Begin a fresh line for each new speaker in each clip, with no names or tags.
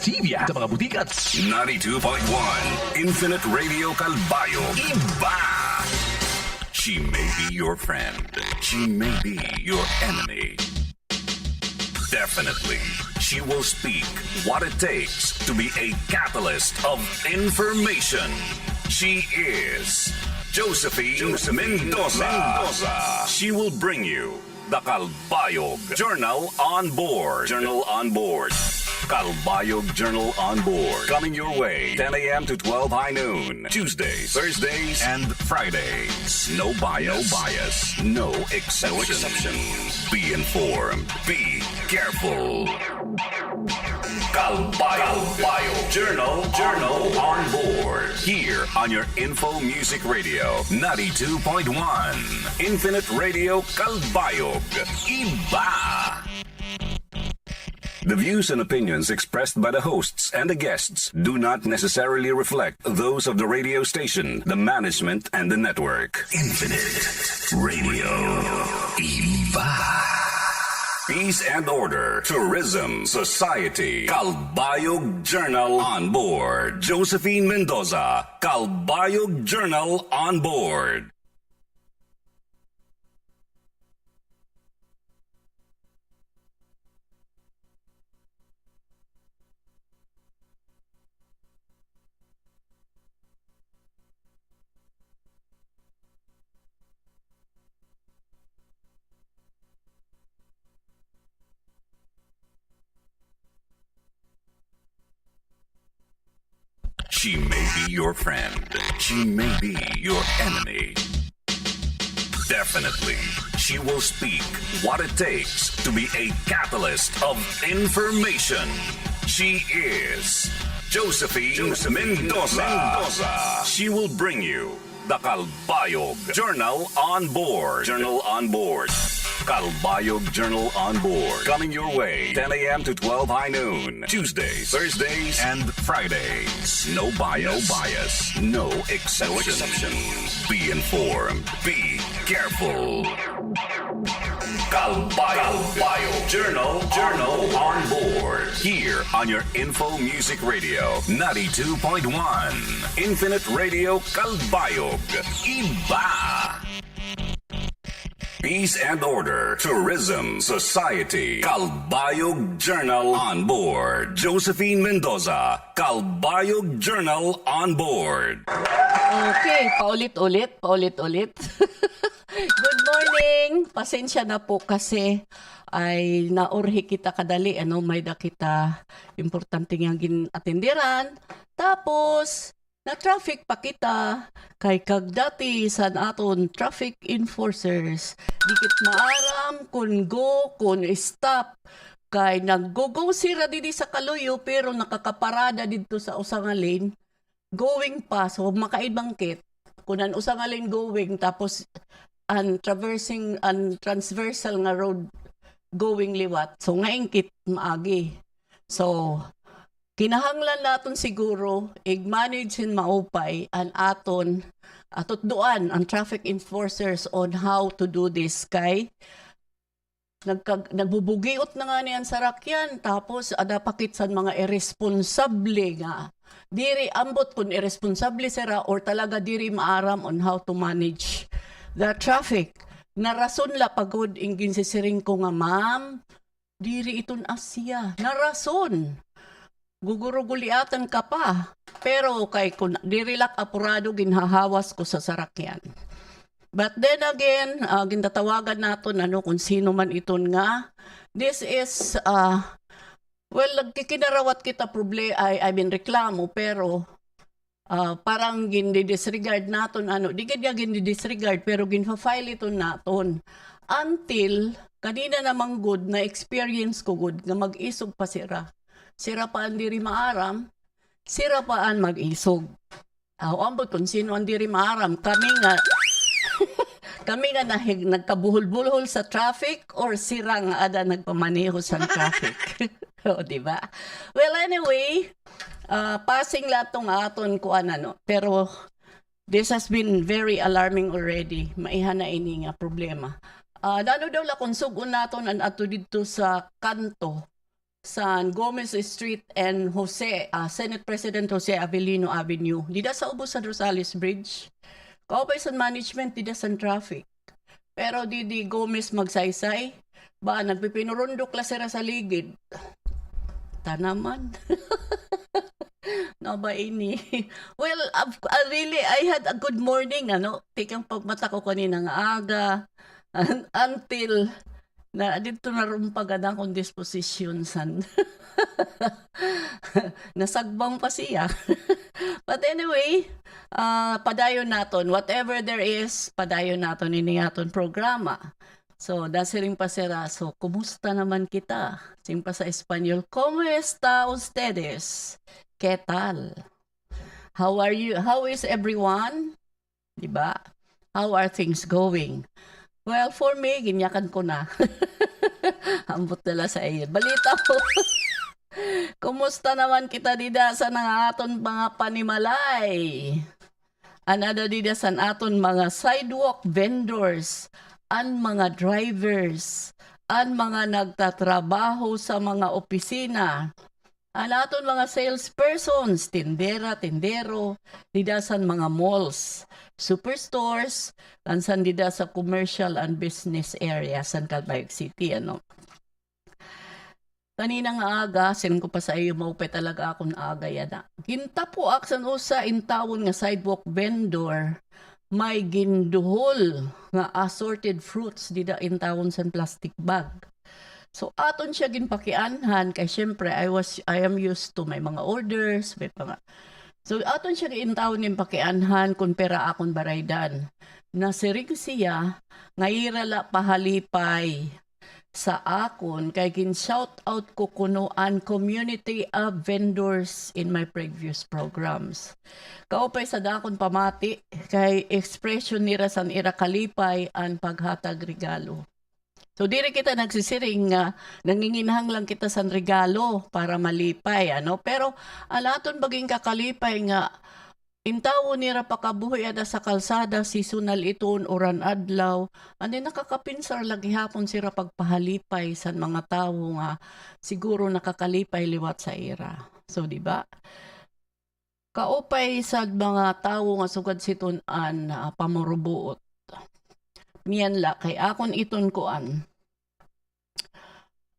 Stevia sa mga butika.
92.1 Infinite Radio Calbayog. Iba! She may be your friend. She may be your enemy. Definitely, she will speak what it takes to be a catalyst of information. She is Josephine Mendoza. She will bring you the Calbayog Journal on Board. Calbayog Journal on Board. Coming your way 10 a.m. to 12 high noon. Tuesdays, Thursdays, and Fridays. No bias. No exception. Be informed. Be careful. Calbayog Journal on Board. Here on your Info Music Radio 92.1. Infinite Radio Calbayog. Iba! The views and opinions expressed by the hosts and the guests do not necessarily reflect those of the radio station, the management, and the network. Infinite Radio. Iba. Peace and Order, Tourism, Society, Calbayog Journal on Board. Josephine Mendoza, Calbayog Journal on Board. She may be your friend. She may be your enemy. Definitely, she will speak what it takes to be a catalyst of information. She is Josephine Mendoza. She will bring you the Calbayog Journal on Board. Calbayog Journal on Board. Coming your way 10 a.m. to 12 high noon. Tuesdays, Thursdays, and Fridays. No bias. No exception. Be informed. Be careful. Calbayog Journal on Board. Here on your Info Music Radio 92.1. Infinite Radio Calbayog. Iba! Peace and Order, Tourism, Society, Calbayog Journal on Board. Josephine Mendoza, Calbayog Journal on Board.
Okay, paulit-ulit. Good morning! Pasensya na po kasi ay naurhi kita kadali. May da kita importante nga ginatenderan. Tapos, na-traffic pa kita kay kagdati sa aton traffic enforcers. Dikit maaram kung go, kung stop. Kay nag-go sira didi sa Kaluyo pero nakakaparada dito sa usang lane. Going pa, so makaibangkit. Kung ang usang lane going, tapos transversal nga road going liwat. So ngaingkit maagi. So, kinahanglan naton siguro i-manage maupay ang aton atutduan ang traffic enforcers on how to do this kay nagbubugiot na nga niyan sa rakyan tapos ada pakit sa mga irresponsable nga diri ambot kun irresponsable sira or talaga diri maaram on how to manage the traffic na rason la pagod ingin sisiring ko nga ma'am diri iton Asya na rason guguruguliatan ka pa. Pero kay kung dirilak apurado ginhahawas ko sa sarakyan. But then again, gintatawagan naton kung sino man iton nga. This is nagkikinarawat kita I mean reklamo pero parang gindi-disregard naton di gid gindi-disregard pero ginfa-file ito naton until kanina namang good na experience ko good nga mag-isog pa sira pa ang diri maaram, sira pa ang mag-isog. Ambot kung sino ang diri maaram, kami nga nagkabuhol-buhol sa traffic or sira nga ada nagpamaneho sa traffic. O, diba? Well, anyway, passing lahat tong aton ko pero this has been very alarming already. Maihan na ini nga problema. Dano daw la kung sugon naton ang ato dito sa kanto San Gomez Street and Senate President Jose Avellino Avenue. Dida sa ubos sa Rosales Bridge. Kaupay sa management, dida sa traffic. Pero di Gomez magsaysay. Ba, nagpipinurundok lasera sa ligid. Tanaman. No ba ini? Well, really, I had a good morning, Tikang pagmata ko kanina nga aga. Until na dito narumpagan akong disposition san. Nasagbang pa siya. But anyway, padayon naton. Whatever there is, padayon naton ini aton programa. So, dasiling pa sira. So, kumusta naman kita? Sing pa sa Espanyol, ¿Cómo está ustedes? ¿Qué tal? How are you? How is everyone? Diba? How are things going? Well, for me, ginyakan ko na. Ambot nila sa iyo. Balita ko. Kumusta naman kita dida sa aton mga panimalay? Another dida sa aton mga sidewalk vendors, ang mga drivers, ang mga nagtatrabaho sa mga opisina, ang aton mga salespersons, tindera, tindero, dida sa mga malls, superstores, lansan dida sa commercial and business area sa Calbayog City, Kanina nga aga, sinan ko pa sa iyo, maupay talaga akong aga yan na. Ginta po aksan usa intawon nga sidewalk vendor, may ginduhol nga assorted fruits dida intawon sa plastic bag. So aton siya ginpakianhan kay syempre I am used to may mga orders, may mga. So aton siya intawon ning pakianhan kun pera akon baraydan. Nasirig siya ngayirala pahalipay sa akon kay shout out ko kunoan community of vendors in my previous programs. Kaupay sa dakon pamati kay expression nira san ira kalipay ang paghatag regalo. So diri kita nagsisiring nanginginhang lang kita san regalo para malipay pero alaton baging kakalipay nga intawo nira pakabuhi ada sa kalsada seasonal iton oran adlaw ani nakakapinsar lagi hapon sira pagpahalipay san mga tawo nga siguro nakakalipay liwat sa ira. So di ba? Kaupay sa mga tawo nga sugad siton-an pamurubuot. Miyan la kay akon iton kuan.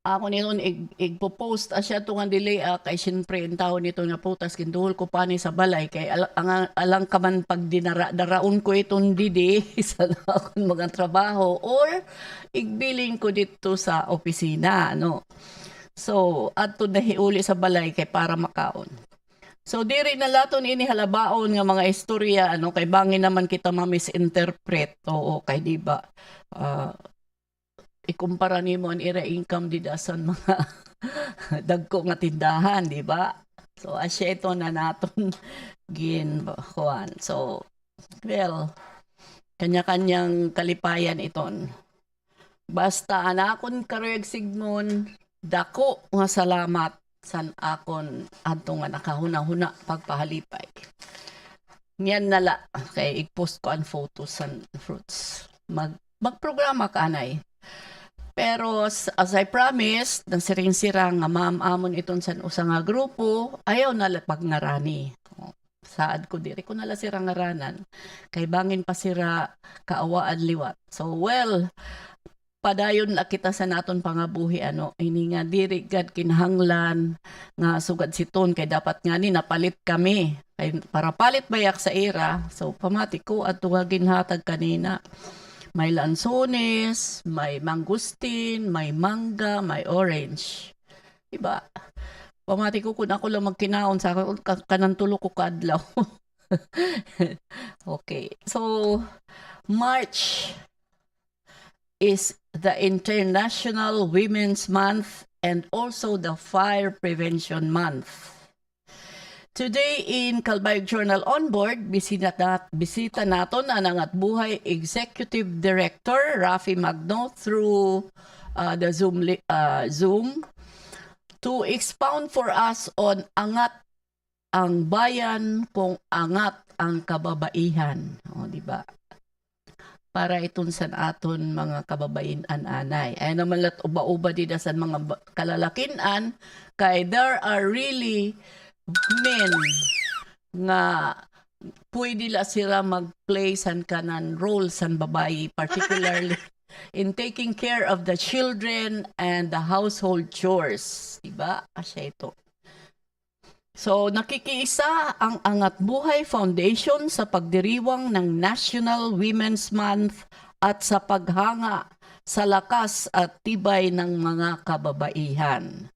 Ako niton igpo-post asya tungan delay kay syempre in taon nito nga putas kinduhol ko pani sa balay kay alang ka man pag daraon ko iton didi sa akong mga trabaho or igbiling ko dito sa opisina So adto nahiuli sa balay kay para makaon. So diri na laton ini halabaon nga mga istorya kay bangin naman kita ma-misinterpret kay di ba ikumpara nimo ang ira income didasan mga dagko nga tindahan, di ba? So asya ito na naton ginkuan. So well, kanya-kanyang kalipayan iton. Basta anakon karuyag sigmon dako nga salamat san akon adto nga nakahuna-huna pagpahalipay. Niyan nala kay i-post ko ang photos san fruits. Magprograma ka anay. Pero as I promised, nang siring-sira nga amon iton sa usa nga grupo, ayaw na pag ngarani. Saad ko diri ko nala sira ngaranan. Kay bangin pa sira kaawaan liwat. So well, padayon la kita sa naton pangabuhi ini nga diri gad kinahanglan nga sugad siton kay dapat nga ni napalit kami. Kay para palit bayak sa ira. So pamati ko at ginhatag kanina. May lansones, may mangustin, may mangga, may orange. Diba? Pamati ko kung ako lang magkinaon sa kanantulo ko kadlaw. Okay. So, March is the International Women's Month and also the Fire Prevention Month. Today in Calbayog Journal On Board, bisita naton ang ANGAT BUHAY Executive Director RAFFY MAGNO through the Zoom to expound for us on ANGAT ang bayan kung ANGAT ang kababaihan. Di ba? para itunsan aton mga kababayin anay. Ay naman lat uba-uba dida sa mga kalalakinan kay there are really men nga pwede la sila mag-play san kanan role san babayi, particularly in taking care of the children and the household chores. Diba? Asya ito. So, nakikiisa ang Angat Buhay Foundation sa pagdiriwang ng National Women's Month at sa paghanga sa lakas at tibay ng mga kababaihan.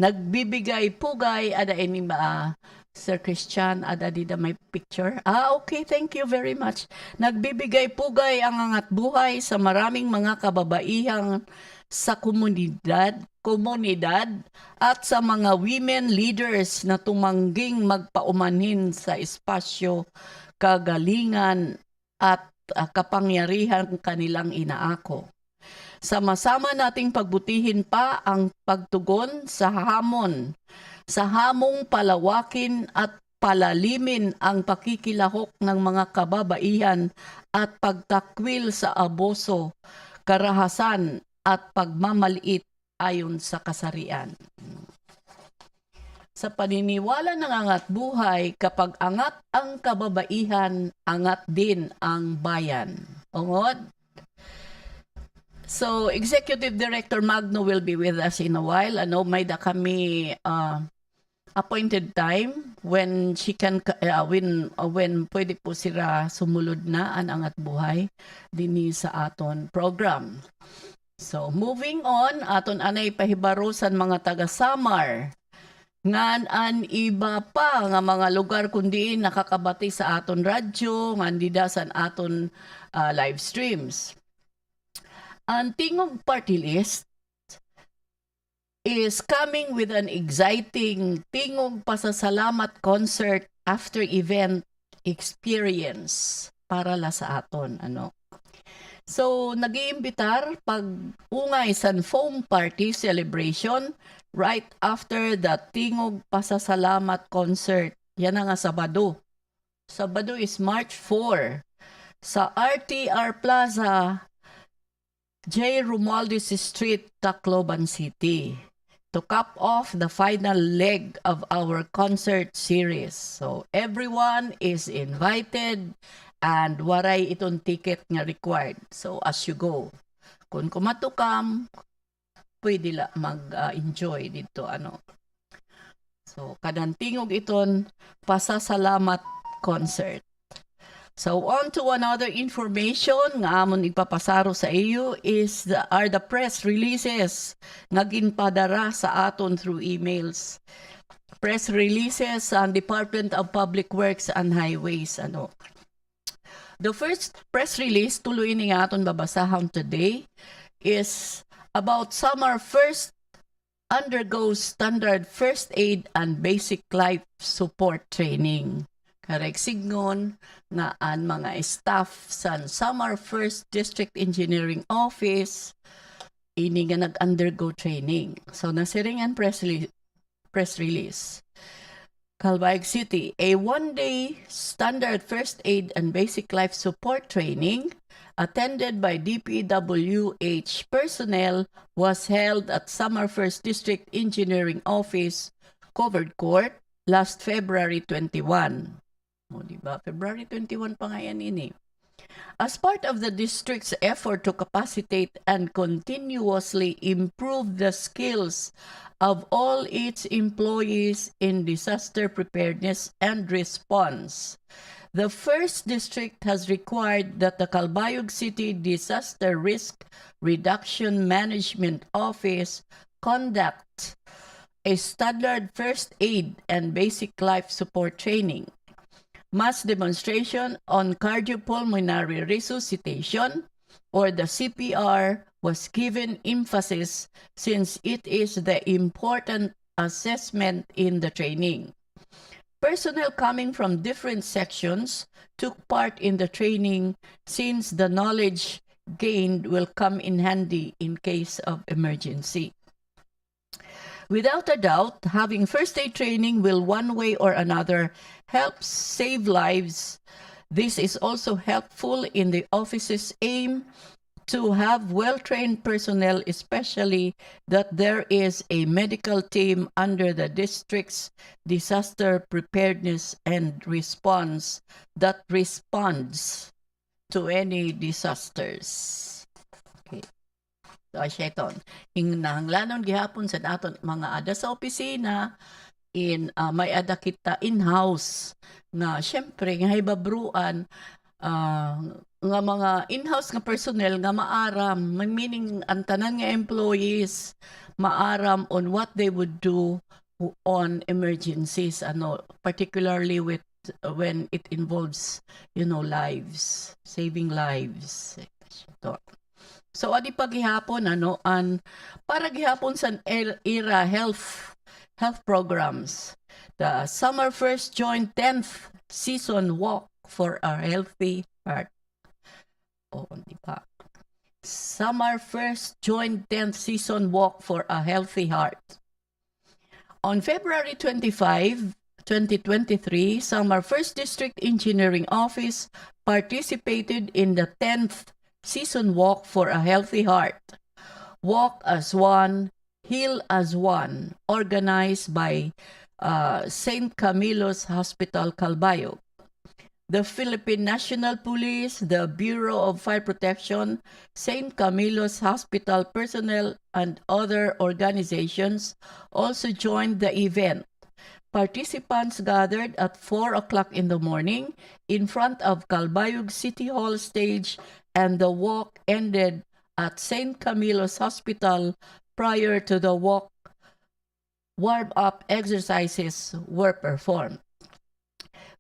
Nagbibigay pugay, ada ini Sir Christian, ada dida may picture. Okay, thank you very much. Nagbibigay pugay ang Angat Buhay sa maraming mga kababaihang sa komunidad at sa mga women leaders na tumangging magpaumanhin sa espasyo, kagalingan at kapangyarihan kanilang inaako. Sama-sama nating pagbutihin pa ang pagtugon sa hamong palawakin at palalimin ang pakikilahok ng mga kababaihan at pagtakwil sa abuso, karahasan at pagmamaliit ayon sa kasarian. Sa paniniwala ng Angat Buhay, kapag angat ang kababaihan, angat din ang bayan. Ungod? So, Executive Director Magno will be with us in a while. May da kami appointed time when she can when pwede po sila sumulod na ang Angat Buhay dinhi sa aton program. So, moving on, aton anay pahibarusan mga taga-Samar. Ngan an iba pa nga mga lugar kundi nakakabati sa aton radyo, ngandida sa aton live streams. Ang Tingog Party List is coming with an exciting Tingog Pasasalamat concert after event experience para la sa aton. So, nag-iimbitar pag-ungay sa foam party celebration right after the Tingog Pasasalamat concert. Yan nga Sabado. Sabado is March 4 sa RTR Plaza, J. Romualdez Street, Tacloban City, to cap off the final leg of our concert series. So, everyone is invited and waray itong ticket nga required. So, as you go. Kung kumatukam, pwede la mag-enjoy dito. So, kadang tingog iton pasasalamat concert. So, on to another information nga amon ipapasaro sa iyo are the press releases nga ginpadara sa aton through emails. Press releases sa Department of Public Works and Highways. The first press release, tuloy ni nga aton babasahon today, is about summer first undergoes standard first aid and basic life support training. Karek signon nga ang mga staff sa Summer First District Engineering Office ini nga nag-undergo training. So nasiringan press release. Calbayog City, a one-day standard first aid and basic life support training attended by DPWH personnel was held at Summer First District Engineering Office, Covered Court, last February 21. Diba? February 21 pa nga yan ini. As part of the district's effort to capacitate and continuously improve the skills of all its employees in disaster preparedness and response, the first district has required that the Calbayog City Disaster Risk Reduction Management Office conduct a standard first aid and basic life support training, mass demonstration on cardiopulmonary resuscitation, or the CPR, was given emphasis since it is the important assessment in the training. Personnel coming from different sections took part in the training since the knowledge gained will come in handy in case of emergency. Without a doubt, having first aid training will one way or another help save lives This is also helpful in the office's aim to have well-trained personnel, especially that there is a medical team under the district's disaster preparedness and response that responds to any disasters. Okay. So, asyeton. Hingnahanglanon gihapon sa naton mga ada sa opisina, may ada kita in-house nga syempre nga hibabruan nga mga in-house nga personnel nga maaram, meaning ang tanan nga employees maaram on what they would do on emergencies, particularly with when it involves lives, saving lives. So adi pa gihapon para gihapon sa era health programs. The Summer First joined 10th season Walk for a Healthy Heart. Di ba? Summer First joined 10th season Walk for a Healthy Heart. On February 25, 2023, Summer First District Engineering Office participated in the 10th season Walk for a Healthy Heart. Walk as One, Heal as One, organized by St. Camilo's Hospital, Calbayog. The Philippine National Police, the Bureau of Fire Protection, St. Camilo's Hospital personnel, and other organizations also joined the event. Participants gathered at 4 o'clock in the morning in front of Calbayog City Hall stage, and the walk ended at St. Camilo's Hospital. Prior to the walk, warm-up exercises were performed.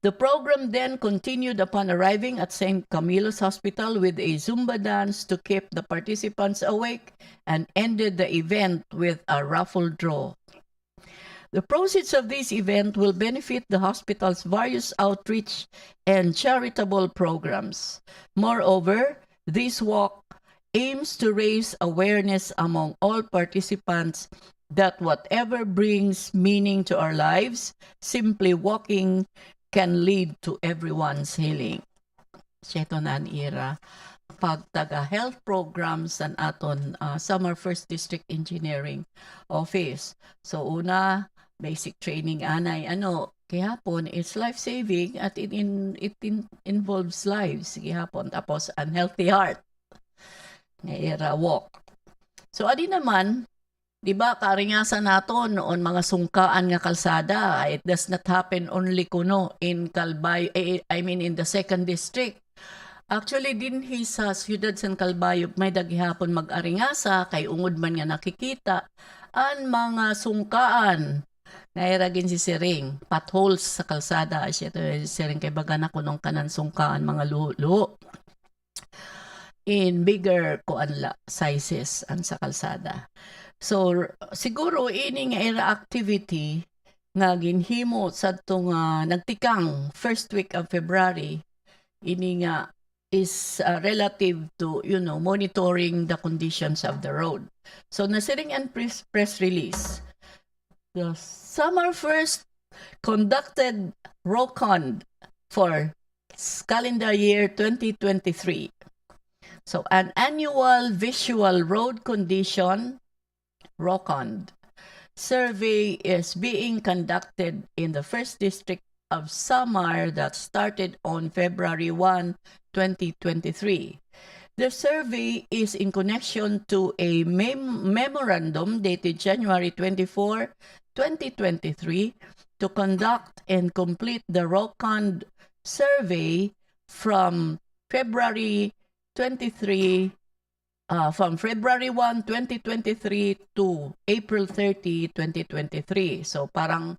The program then continued upon arriving at St. Camilo's Hospital with a Zumba dance to keep the participants awake, and ended the event with a raffle draw. The proceeds of this event will benefit the hospital's various outreach and charitable programs. Moreover, this walk aims to raise awareness among all participants that whatever brings meaning to our lives, simply walking can lead to everyone's healing. Ito na ang ira pagtaga health programs sa aton Summer First District Engineering Office. So una, basic training anay gihapon it's life-saving at it involves lives gihapon, tapos unhealthy heart nga era walk. So adi naman, di ba karingasan nato noon mga sungkaan nga kalsada, it does not happen only in Calbayog, in the 2nd district. Actually dinhi sa siyudad San Calbayog may daghihapon mag-aringasa kay ungod man nga nakikita ang mga sungkaan. Nairagin si Siring, potholes sa kalsada, siya to Siring kay baga na kunong kanan sungkaan mga luho in bigger sizes ang sa kalsada. So siguro ini nga era activity nga ginhimo sadto nga nagtikang first week of February, ini nga is relative to monitoring the conditions of the road. So nasiring ang press release. The Summer First conducted ROCON for calendar year 2023. So an annual visual road condition ROCON survey is being conducted in the 1st District of Samar that started on February 1, 2023. The survey is in connection to a memorandum dated January 24, 2023 to conduct and complete the ROCON survey from February 1, 2023 to April 30, 2023. So parang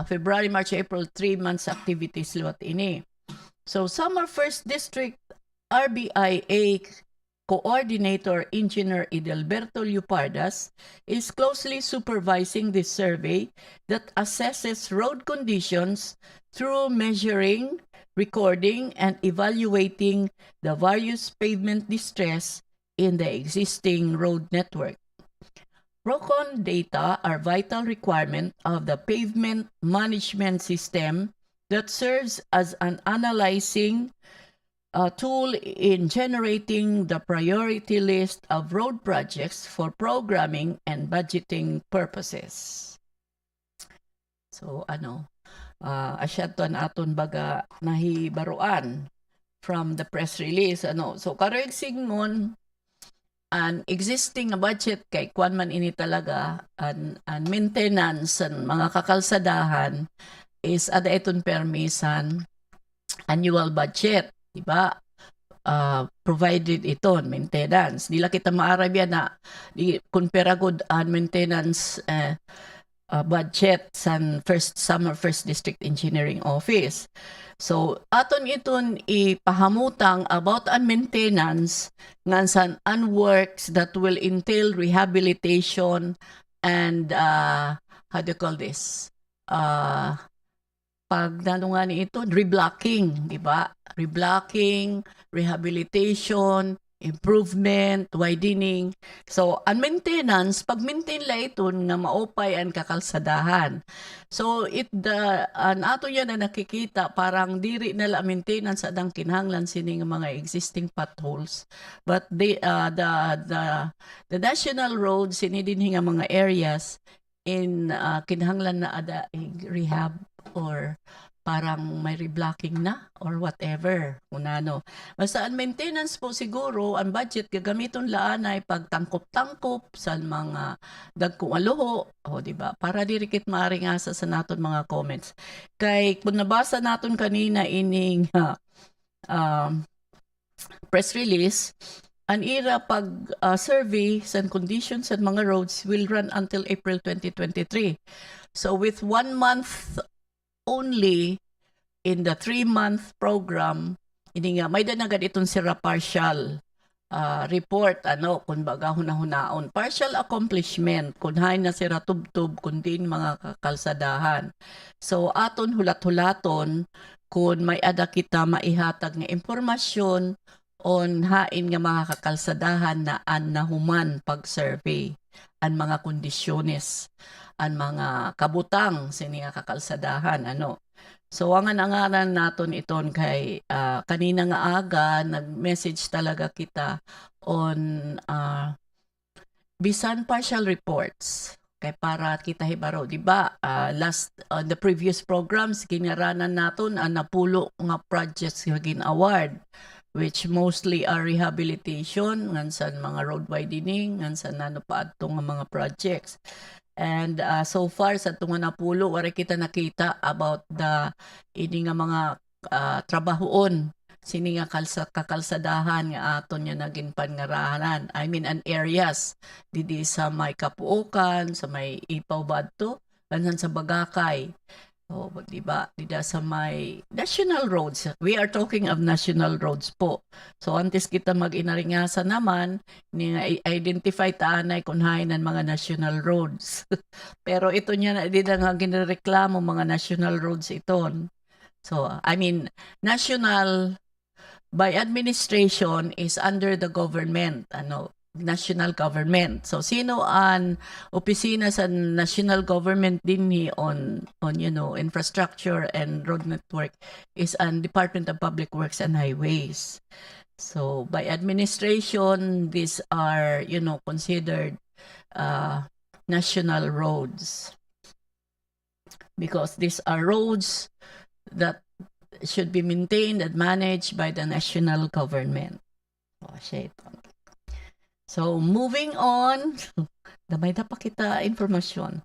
February, March, April, 3 months activities liwat ini. So Summer First District RBIA Coordinator Engineer Edelberto Lupardas is closely supervising this survey that assesses road conditions through measuring, recording, and evaluating the various pavement distress in the existing road network. ROCON data are vital requirement of the pavement management system that serves as an analyzing tool in generating the priority list of road projects for programming and budgeting purposes. So asyadton aton baga nahibaruan from the press release. So kareg sigmon an existing budget kay kuan man ini talaga an maintenance ng mga kakalsadahan is ada iton permisan annual budget, di ba? Provided iton maintenance. Dila kita maarab yan na kung peragod an maintenance budget sa Summer First District Engineering Office. So, aton iton ipahamutang about an maintenance ngan san an works that will entail rehabilitation and how do you call this? Pag nga ni ito, reblocking, di ba? Reblocking, rehabilitation, improvement, widening. So, ang maintenance, pag maintain la ito nga maupay ang kakalsadahan. So, ato yan na nakikita, parang diri na la maintenance adang kinahanglan sining mga existing potholes. But the national roads, sinidin nga mga areas in kinahanglan na ada rehab or parang may reblocking na or whatever. Kunano. Basta ang maintenance po siguro, ang budget gagamiton laan ay pagtangkop-tangkop sa mga dagkong aluho. O, diba? Para dirikit maaringasa sa naton mga comments. Kay kung nabasa naton kanina ining press release, an ira pag-survey sa conditions sa mga roads will run until April 2023. So with 1 month only in the 3-month program, ini nga may danagad itong sira partial report kung baga hunahunaon. Partial accomplishment kung hay na sira tubtub kun din mga kakalsadahan. So aton hulat-hulaton kung may ada kita maihatag nga impormasyon on hain nga mga kakalsadahan na nahuman pag-survey ang mga kondisyones, ang mga kabutang sini nga kakalsadahan. So ang angaran naton iton kay kanina nga aga nag-message talaga kita on bisan partial reports kay para kita hibaro, di ba? Last on the previous programs ginaranan naton ang napulo nga projects nga gin-award, which mostly are rehabilitation ngansan mga road widening ngansan pa adtong mga projects. And so far sa tunga napulo wala kita nakita about the ini nga mga trabahoon sini nga kakalsadahan nga aton nya naging pangarahanan. I mean an areas didi sa may Kapuokan, sa may Ipaw Badto, gansan sa Bagakay. Oh, di ba? Dida sa may national roads. We are talking of national roads po. So, antes kita mag-inaringasa naman, identify taanay kung hain ng mga national roads. Pero ito niya na, di na nga ginireklamo mga national roads iton. So, I mean, national by administration is under the government. National government. So sino ang opisina sa national government dinhi on infrastructure and road network is ang Department of Public Works and Highways. So by administration these are considered national roads because these are roads that should be maintained and managed by the national government. So, moving on, damay na pa kita informasyon.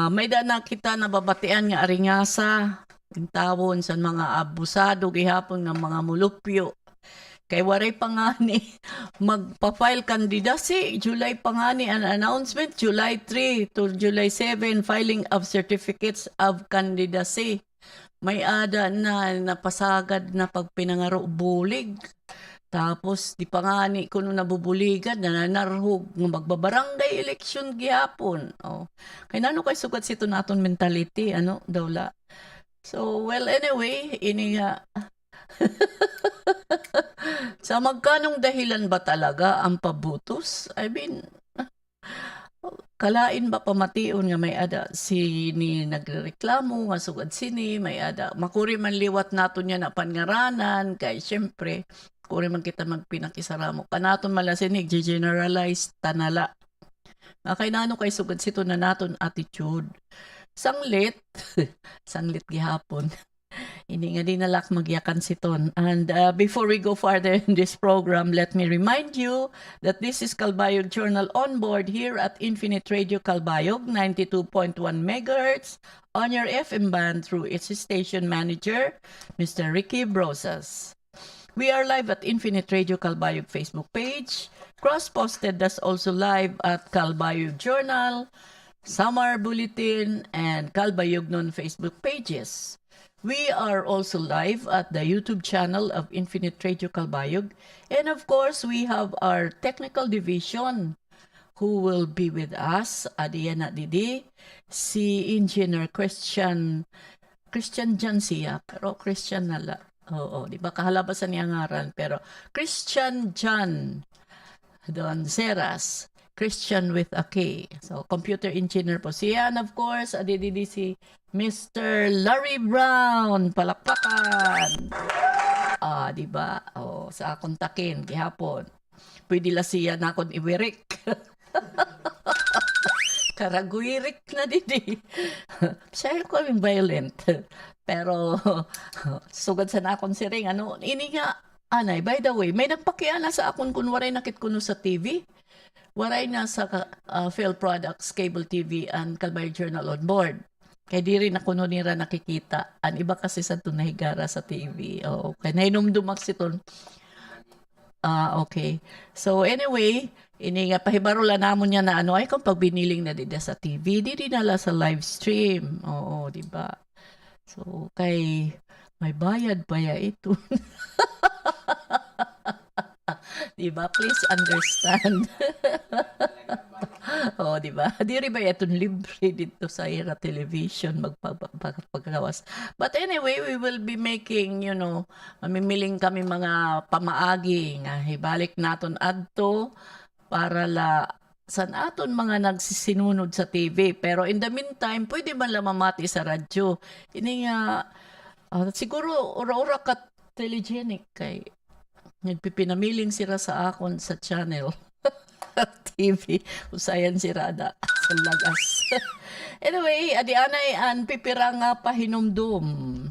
May na kita nababatian nga aringasa, intawon sa mga abusado, gihapon ng mga mulupyo. Kay waray pangani, magpa-file candidacy, July pangani an announcement, July 3 to July 7, filing of certificates of candidacy. May ada na napasagad na pagpinangaro bulig. Tapos, di pa nga ni kuno nabubuligan, nanarhug, magbabarangay election gihapon. Kaya nano kay sugat sito naton mentality, dawla. So, well, anyway, ini nga. Sa magkanong dahilan ba talaga ang pabutos? I mean, Kalain ba pamation nga may ada si ni nagreklamo nga sugad sini may ada makuri man liwat nato niya na pangaranan kay syempre kuri man kita magpinakisaramo kanaton malasinig generalize tanala kay nano kay sugad sito na naton attitude sanglit sanglit gihapon ini nga din nalak magyakan siton. And before we go further in this program, let me remind you that this is Calbayog Journal on board here at Infinite Radio Calbayog, 92.1 MHz on your FM band through its station manager, Mr. Ricky Brosas. We are live at Infinite Radio Calbayog Facebook page, cross-posted that's also live at Calbayog Journal, Samar Bulletin, and Calbayog Non Facebook pages. We are also live at the YouTube channel of Infinite Radio Calbayog. And of course, we have our technical division who will be with us. Adiana Didi, si Engineer Christian Jan siya, pero Christian nala. Oo, di ba kahalabasan niya ngaran, pero Christian Jan Don Seras. Christian with a K. So, computer engineer po siya. And of course, adididi si Mr. Larry Brown. Palakpakan. Di ba? Sa akong takin, gihapon. Pwede la siya na akong iwirik. Karaguirik na didi. Siya ko yung violent. Pero, sugad sa na akong siring. Ini nga, anay, by the way, may nagpakiana sa akong kunwaray nakit kuno sa TV. Waray na sa Phil Products, Cable TV, and Calbayog Journal on board. Kaya di rin ako nira nakikita. Ang iba kasi sa tunahigara sa TV. Okay. Nainumdumak si ton. Okay. So anyway, ini nga pahibaro la namon niya na ay kung pagbiniling na dida sa TV, di nala sa live stream. Oo, di ba? So, kay may bayad pa ya ito. Diba? Please understand. Diba? Di rin ba itong libre dito sa Era Television magpagawas. But anyway, we will be making, mamimiling kami mga pamaagi nga hibalik naton adto para sa aton mga nagsisinunod sa TV. Pero in the meantime, pwede man lang mamati sa radyo. Ini nga, siguro ura-ura ka telegenic kay nagpipinamiling sira sa akon sa channel TV usayan sirada sa lagas. Anyway, adi anay an pipira nga pahinumdum.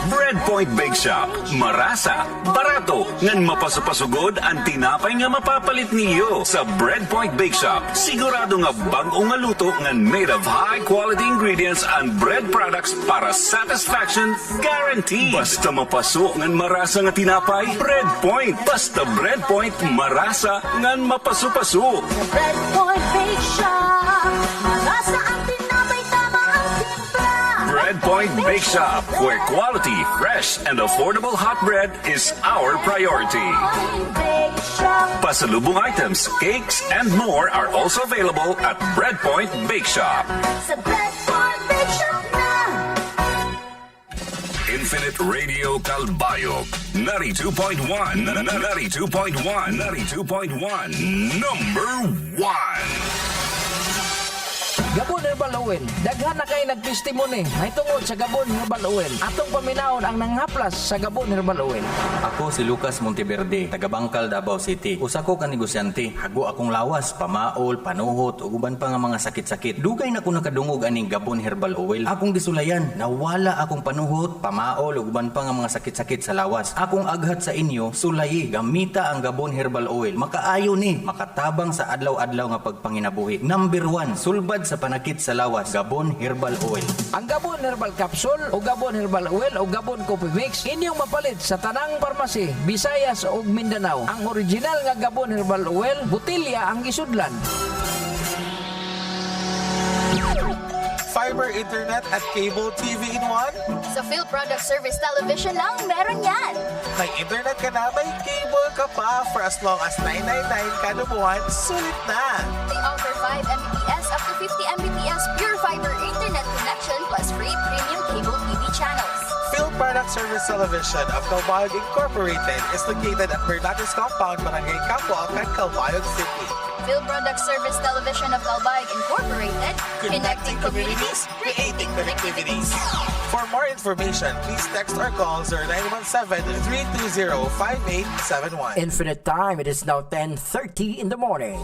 Breadpoint Bake Shop. Marasa, barato, ngan mapasupasugod ang tinapay nga mapapalit niyo. Sa Breadpoint Bake Shop, sigurado nga bag-o nga luto ngan made of high-quality ingredients and bread products para satisfaction guaranteed. Basta mapaso ngan marasa nga tinapay, Breadpoint. Basta Breadpoint, marasa ngan mapasupaso.
The Breadpoint Bake Shop, marasa ang tinapay, tama ang timpla.
Breadpoint Bake Shop, where quality, fresh, and affordable hot bread is our priority.
Bake Shop.
Pasalubong items, cakes, and more are also available at Breadpoint Bake Shop.
Sa Breadpoint Bake Shop na.
Infinite Radio Calbayog, 92.1, 92.1, 92.1, number 1.
Gabon Herbal Oil. Daghan na kayo nagtestimony. May tungod sa Gabon Herbal Oil. Atong paminaon ang nanghaplas sa Gabon Herbal Oil.
Ako si Lucas Monteverde, taga Bangkal, Davao City. Usa ko ka negosyante. Hago akong lawas, pamaol, panuhot, ug uban pa nga mga sakit-sakit. Dugay na ko nakadungog aning Gabon Herbal Oil. Akong gisulayan, nawala akong panuhot, pamaol, ug uban pa nga mga sakit-sakit sa lawas. Akong aghat sa inyo, sulayi, gamita ang Gabon Herbal Oil. Makaayo ni, makatabang sa adlaw-adlaw nga pagpanginabuhi. Number 1, sulbad sa panakit sa lawas, Gabon Herbal Oil.
Ang Gabon Herbal Capsule o Gabon Herbal Oil o Gabon Coffee Mix inyong mapalit sa tanang parmasi, Visayas ug Mindanao. Ang original nga Gabon Herbal Oil, butilya ang gisudlan.
Fiber internet at cable TV in one?
Sa Phil Product Service Television lang, meron yan.
May internet ka na, may cable ka pa for as long as $999 kada buwan, sulit na!
They offer 5 Mbps up to 50 Mbps pure fiber internet connection plus free premium cable TV channels.
Phil Product Service Television of Calbayog Incorporated is located at Bernardo's Compound, Barangay Campo Alcan, Calbayog City.
Film Product Service Television of Calbayog Incorporated, connecting communities, creating connectivities.
For more information, please text or call 0917-320-5871.
Infinite time, it is now 10:30 in the morning.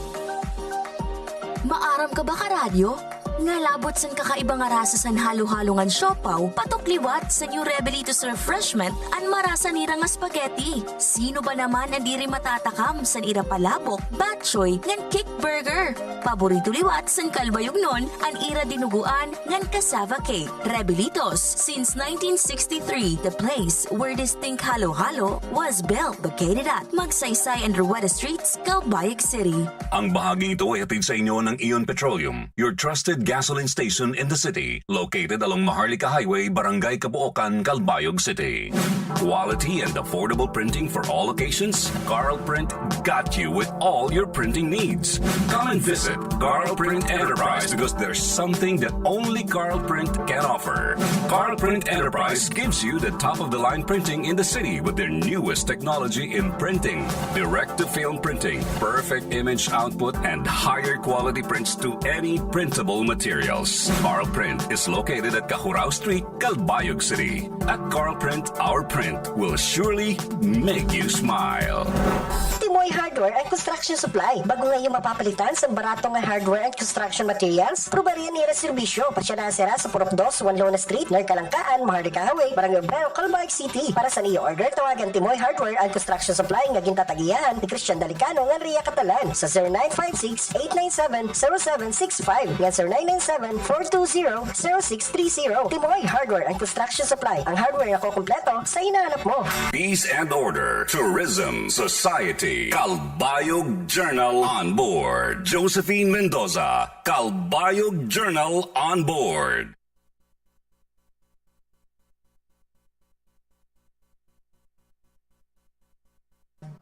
Maaram ka ba karadyo? Nga labot san kakaibang arasa san halo-halongan siopaw, patukliwat sa new Rebelitos Refreshment an marasa nira nga spaghetti. Sino ba naman ang diri matatakam san ira palabok, batchoy, ngan kick burger? Paborito liwat san Calbayog nun an ira dinuguan ngan cassava cake. Rebelitos, since 1963, the place where distinct halo-halo was built, located at Magsaysay and Rueda Streets, Calbayog City.
Ang bahaging ito ay hatid sa inyo ng Ion Petroleum, your trusted gasoline station in the city, located along Maharlika Highway, Barangay Cabuocan, Calbayog City. Quality and affordable printing for all occasions. Carl Print got you with all your printing needs. Come and visit Carl Print Enterprise because there's something that only Carl Print can offer. Carl Print Enterprise gives you the top-of-the-line printing in the city with their newest technology in printing. Direct-to-film printing, perfect image output, and higher quality prints to any printable materials. Carl Print is located at Kahurao Street, Calbayog City. At Carl Print, our print will surely make you smile.
Timoy Hardware and Construction Supply. Bago ngayon mapapalitan sa barato nga hardware and construction materials, probariyan nila serbisyo. Patsya na sira sa Purok 2, Wanlona Street, Narkalangkaan, Maharlika Highway, Barangay Obrero, Calbayog City. Para sa niyo order, tawagan Timoy Hardware and Construction Supply nga gintatagiyahan ni Christian Dalicano nga Ria Catalan sa 0956-897-0765 nga 0997-420-0630. Timoy Hardware and Construction Supply. Ang hardware na kukumpleto sa hinahanap mo.
Peace and Order, Tourism, Society, Calbayog Journal on board. Josephine Mendoza, Calbayog Journal on board.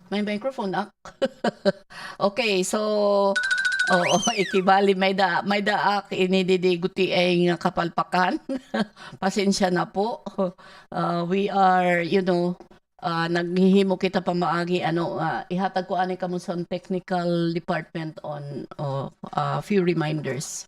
May microphone ak. Okay, so ikibali may daak inididiguti ay nga kapalpakan. Pasensya na po. We are, naghihimo kita pa maagi ihatag ko ani kamo sa technical department on a few reminders.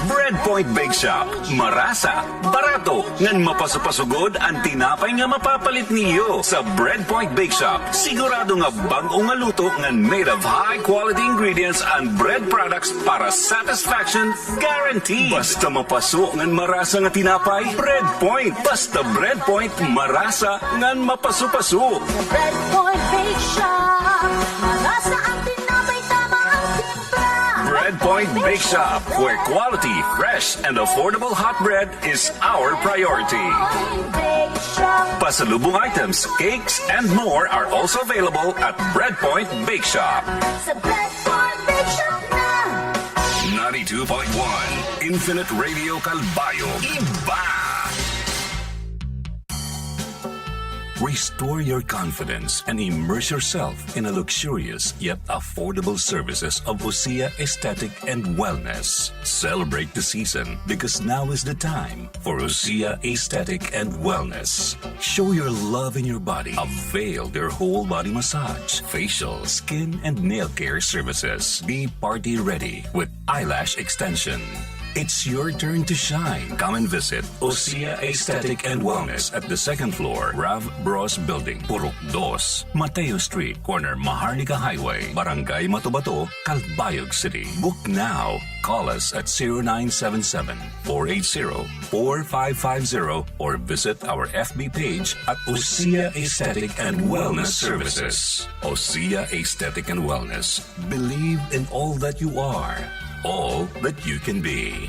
Breadpoint Bake Shop, marasa, barato, ngan mapasupasugod ang tinapay nga mapapalit niyo. Sa Breadpoint Bake Shop, sigurado nga bag-o nga luto ngan made of high-quality ingredients and bread products para satisfaction guaranteed. Basta mapaso ngan marasa nga tinapay, Breadpoint. Basta Breadpoint, marasa ngan mapasupaso.
Breadpoint Bake Shop, marasa ang tinapay, tama ang timpla.
Breadpoint Bake Shop, where quality, fresh, and affordable hot bread is our priority.
Bake Shop.
Pasalubong items, cakes, and more are also available at Breadpoint Bake Shop.
Sa Breadpoint Bake Shop na.
92.1 Infinite Radio Calbayog. Iba! Restore your confidence and immerse yourself in a luxurious yet affordable services of Osea Aesthetic and Wellness. Celebrate the season because now is the time for Osea Aesthetic and Wellness. Show your love in your body. Avail their whole body massage, facial, skin, and nail care services. Be party ready with eyelash extension. It's your turn to shine. Come and visit Osea Aesthetic and Wellness at the second floor, Rav Bros Building, Purok 2, Mateo Street, corner Maharlika Highway, Barangay Matubato, Calbayog City. Book now. Call us at 0977-480-4550 or visit our FB page at Osea Aesthetic and Wellness Services. Osea Aesthetic and Wellness. Believe in all that you are. All that you can be.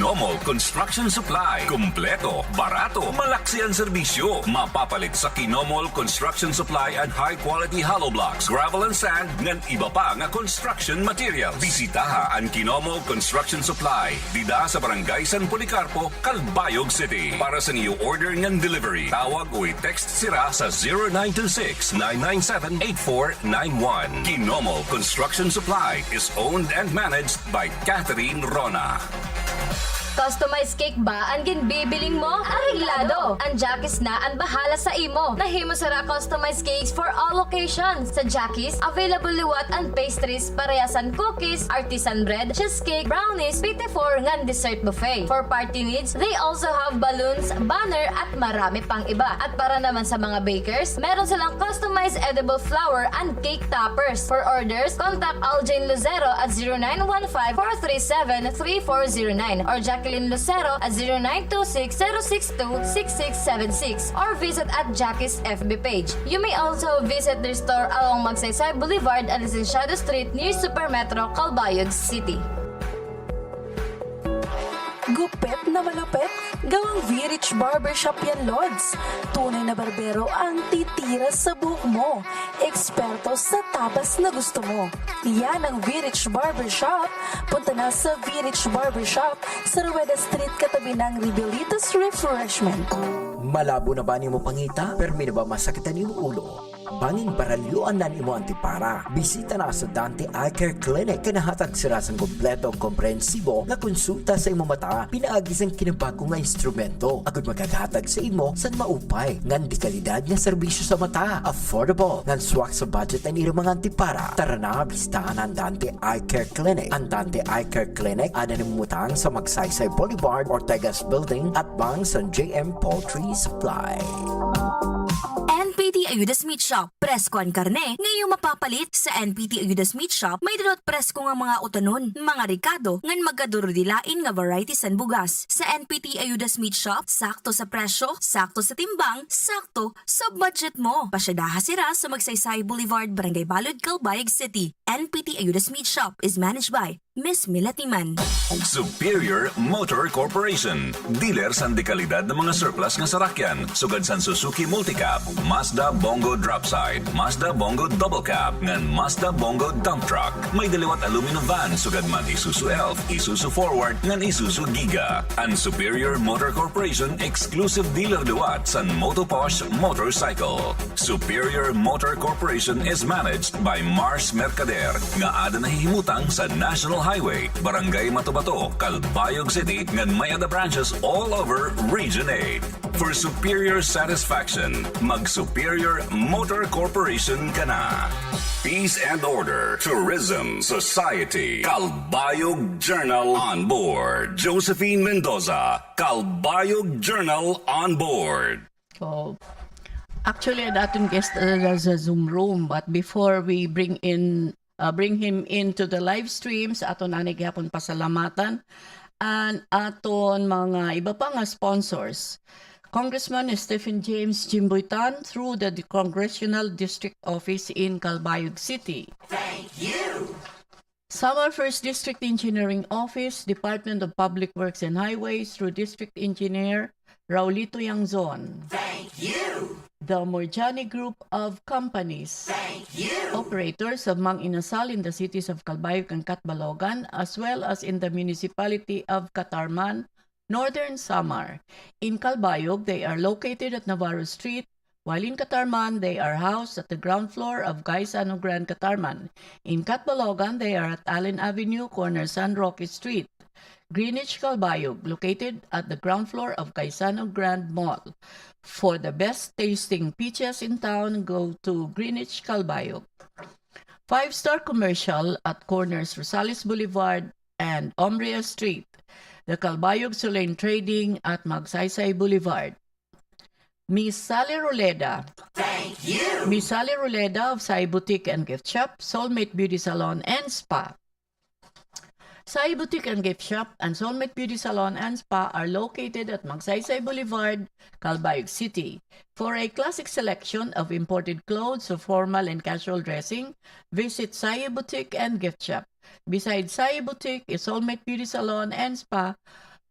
Kinomol Construction Supply. Kumpleto, barato, malaksi ang serbisyo. Mapapalit sa Kinomol Construction Supply and high-quality hollow blocks, gravel and sand, ngan iba pa nga construction materials. Bisitaha ang Kinomol Construction Supply. Dida sa Barangay San Policarpo, Calbayog City. Para sa niyo order ngan delivery, tawag o text sira sa 0926-997-8491. Kinomol Construction Supply is owned and managed by Catherine Rona.
Customized cake ba ang ginbibiling mo? Arreglado! Ang Jackie's na ang bahala sa imo. Nahimo sara customized cakes for all occasions. Sa Jackie's, available liwat and pastries, parehasan cookies, artisan bread, cheesecake, brownies, PT4 ngan dessert buffet. For party needs, they also have balloons, banner, at marami pang iba. At para naman sa mga bakers, meron silang customized edible flour and cake toppers. For orders, contact Aljane Lucero at 0915-437-3409 or Jacqueline Lucero at 0926-062-6676 or visit at Jackie's FB page. You may also visit their store along Magsaysay Boulevard and Licenciado Street near Super Metro, Calbayog City.
Gupit na malapit, gawang V-Rich Barbershop yan, Lods. Tunay na barbero ang titira sa buhok mo. Eksperto sa tabas na gusto mo. Yan ang V-Rich Barbershop. Punta na sa V-Rich Barbershop sa Rueda Street katabi ng Rebelitas Refreshment.
Malabo na ba ni mo pangita? Permi na ba masakitan ni mo ulo? Banging baralyuan na ni mo antipara. Bisita na sa Dante Eye Care Clinic. Kanahatag sila sa kompleto komprehensibo na konsulta sa imo mata. Pinaagis ang kinabago nga instrumento. Agad magaghatag sa imo sa maupay. Ngan di kalidad nga serbisyo sa mata. Affordable. Ngan swak sa budget ang irang mga antipara. Tara na, bistahan ang Dante Eye Care Clinic. Ang Dante Eye Care Clinic ada namumutang sa Magsaysay Boulevard, Ortegas Building at bang sa JM Poultry Supply.
NPT Ayudas Meat Shop. Presko ang karne, ngayong mapapalit sa NPT Ayudas Meat Shop. May dalot presko nga mga utanon, mga rikado, ngan magkadurodilain nga varieties and bugas. Sa NPT Ayudas Meat Shop, sakto sa presyo, sakto sa timbang, sakto sa budget mo. Pasyadaha sira sa Magsaysay Boulevard, Barangay Balud, Calbayog City. NPT Ayudas Meat Shop is managed by Miss Milatiman.
Superior Motor Corporation. Dealer sa dekalidad ng mga surplus nga sarakyan. Sugad sa Suzuki Multicab, Mazda Bongo Dropside, Mazda Bongo Double Cab, ngan Mazda Bongo Dump Truck. May daliwat aluminum van, sugad man Isuzu Elf, Isuzu Forward, ngan Isuzu Giga. Ang Superior Motor Corporation exclusive dealer liwat sa Motoposh Motorcycle. Superior Motor Corporation is managed by Mars Mercader, nga ada nahihimutang sa National Highway, Barangay Matubato, Calbayog City, ngan may other branches all over Region 8. For superior satisfaction, mag-Superior Motor Corporation ka na. Peace and Order, Tourism Society, Calbayog Journal on board. Josephine Mendoza, Calbayog Journal on board.
So, actually, ating guest sa Zoom room, but before we bring him into the live streams, aton ani gyapon pasalamatan and aton mga iba pa nga sponsors. Congressman Stephen James Jimboytan through the Congressional District Office in Calbayog City.
Thank you.
Samar First District Engineering Office, Department of Public Works and Highways through District Engineer Raulito Yangzon.
Thank you.
The Morjani Group of Companies.
Thank you.
Operators of Mang Inasal in the cities of Calbayog and Catbalogan, as well as in the municipality of Catarman, Northern Samar. In Calbayog, they are located at Navarro Street, while in Catarman, they are housed at the ground floor of Gaisano Grand Catarman. In Catbalogan, they are at Allen Avenue, corner San Roque Street. Greenwich Calbayog, located at the ground floor of Gaisano Grand Mall. For the best tasting peaches in town, go to Greenwich Calbayog. 5-star commercial at corners Rosales Boulevard and Umbria Streat. The Calbayog Sulain Trading at Magsaysay Boulevard. Miss Sally Roleda.
Thank you.
Miss Sally Roleda of Sai Boutique and Gift Shop, Soulmate Beauty Salon and Spa. Sai Boutique and Gift Shop and Soulmate Beauty Salon and Spa are located at Magsaysay Boulevard, Calbayog City. For a classic selection of imported clothes of formal and casual dressing, visit Sai Boutique and Gift Shop. Besides Sai Boutique is Soulmate Beauty Salon and Spa,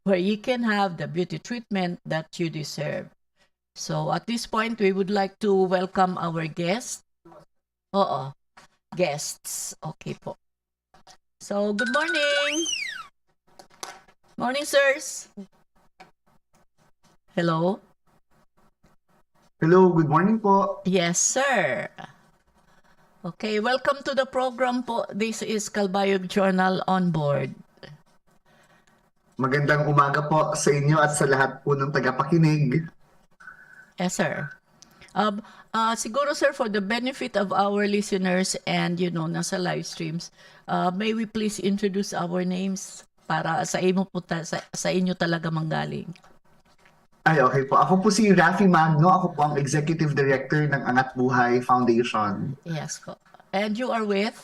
where you can have the beauty treatment that you deserve. So at this point, we would like to welcome our guests. Oo, guests. Okay po. So, good morning. Morning, sirs. Hello?
Hello, good morning po.
Yes, sir. Okay, welcome to the program po. This is Calbayog Journal on board.
Magandang umaga po sa inyo at sa lahat po ng tagapakinig.
Yes, sir. Siguro, sir, for the benefit of our listeners and, nasa live streams, may we please introduce our names para sa inyo talaga manggaling.
Ay, okay po. Ako po si RAFFY MAGNO. Ako po ang Executive Director ng ANGAT BUHAY Foundation.
Yes po. And you are with?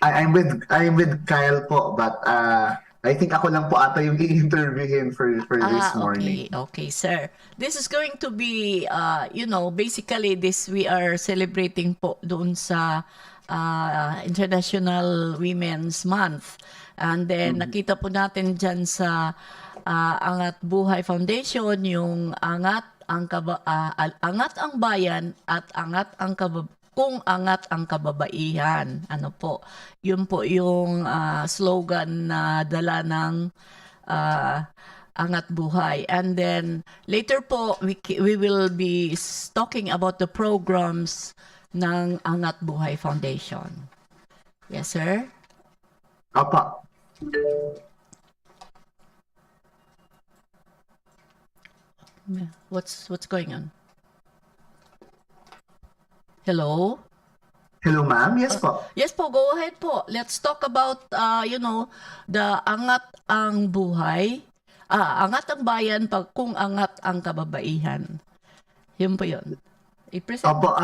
I'm with Kyle po, but I think ako lang po ata yung i-interviewin for this morning.
Okay, sir. This is going to be, basically we are celebrating po doon sa International Women's Month. And then, nakita po natin dyan sa Angat Buhay Foundation, yung Angat ang Bayan at kung angat ang kababaihan. Ano po? Yun po yung slogan na dala ng Angat Buhay. And then later po we will be talking about the programs ng Angat Buhay Foundation. Yes, sir?
Apa.
What's going on? Hello?
Hello, ma'am. Yes po.
Yes po, go ahead po. Let's talk about, the Angat ang Buhay. Angat ang Bayan kung angat ang kababaihan. Yun po yun. I-present.
Opo,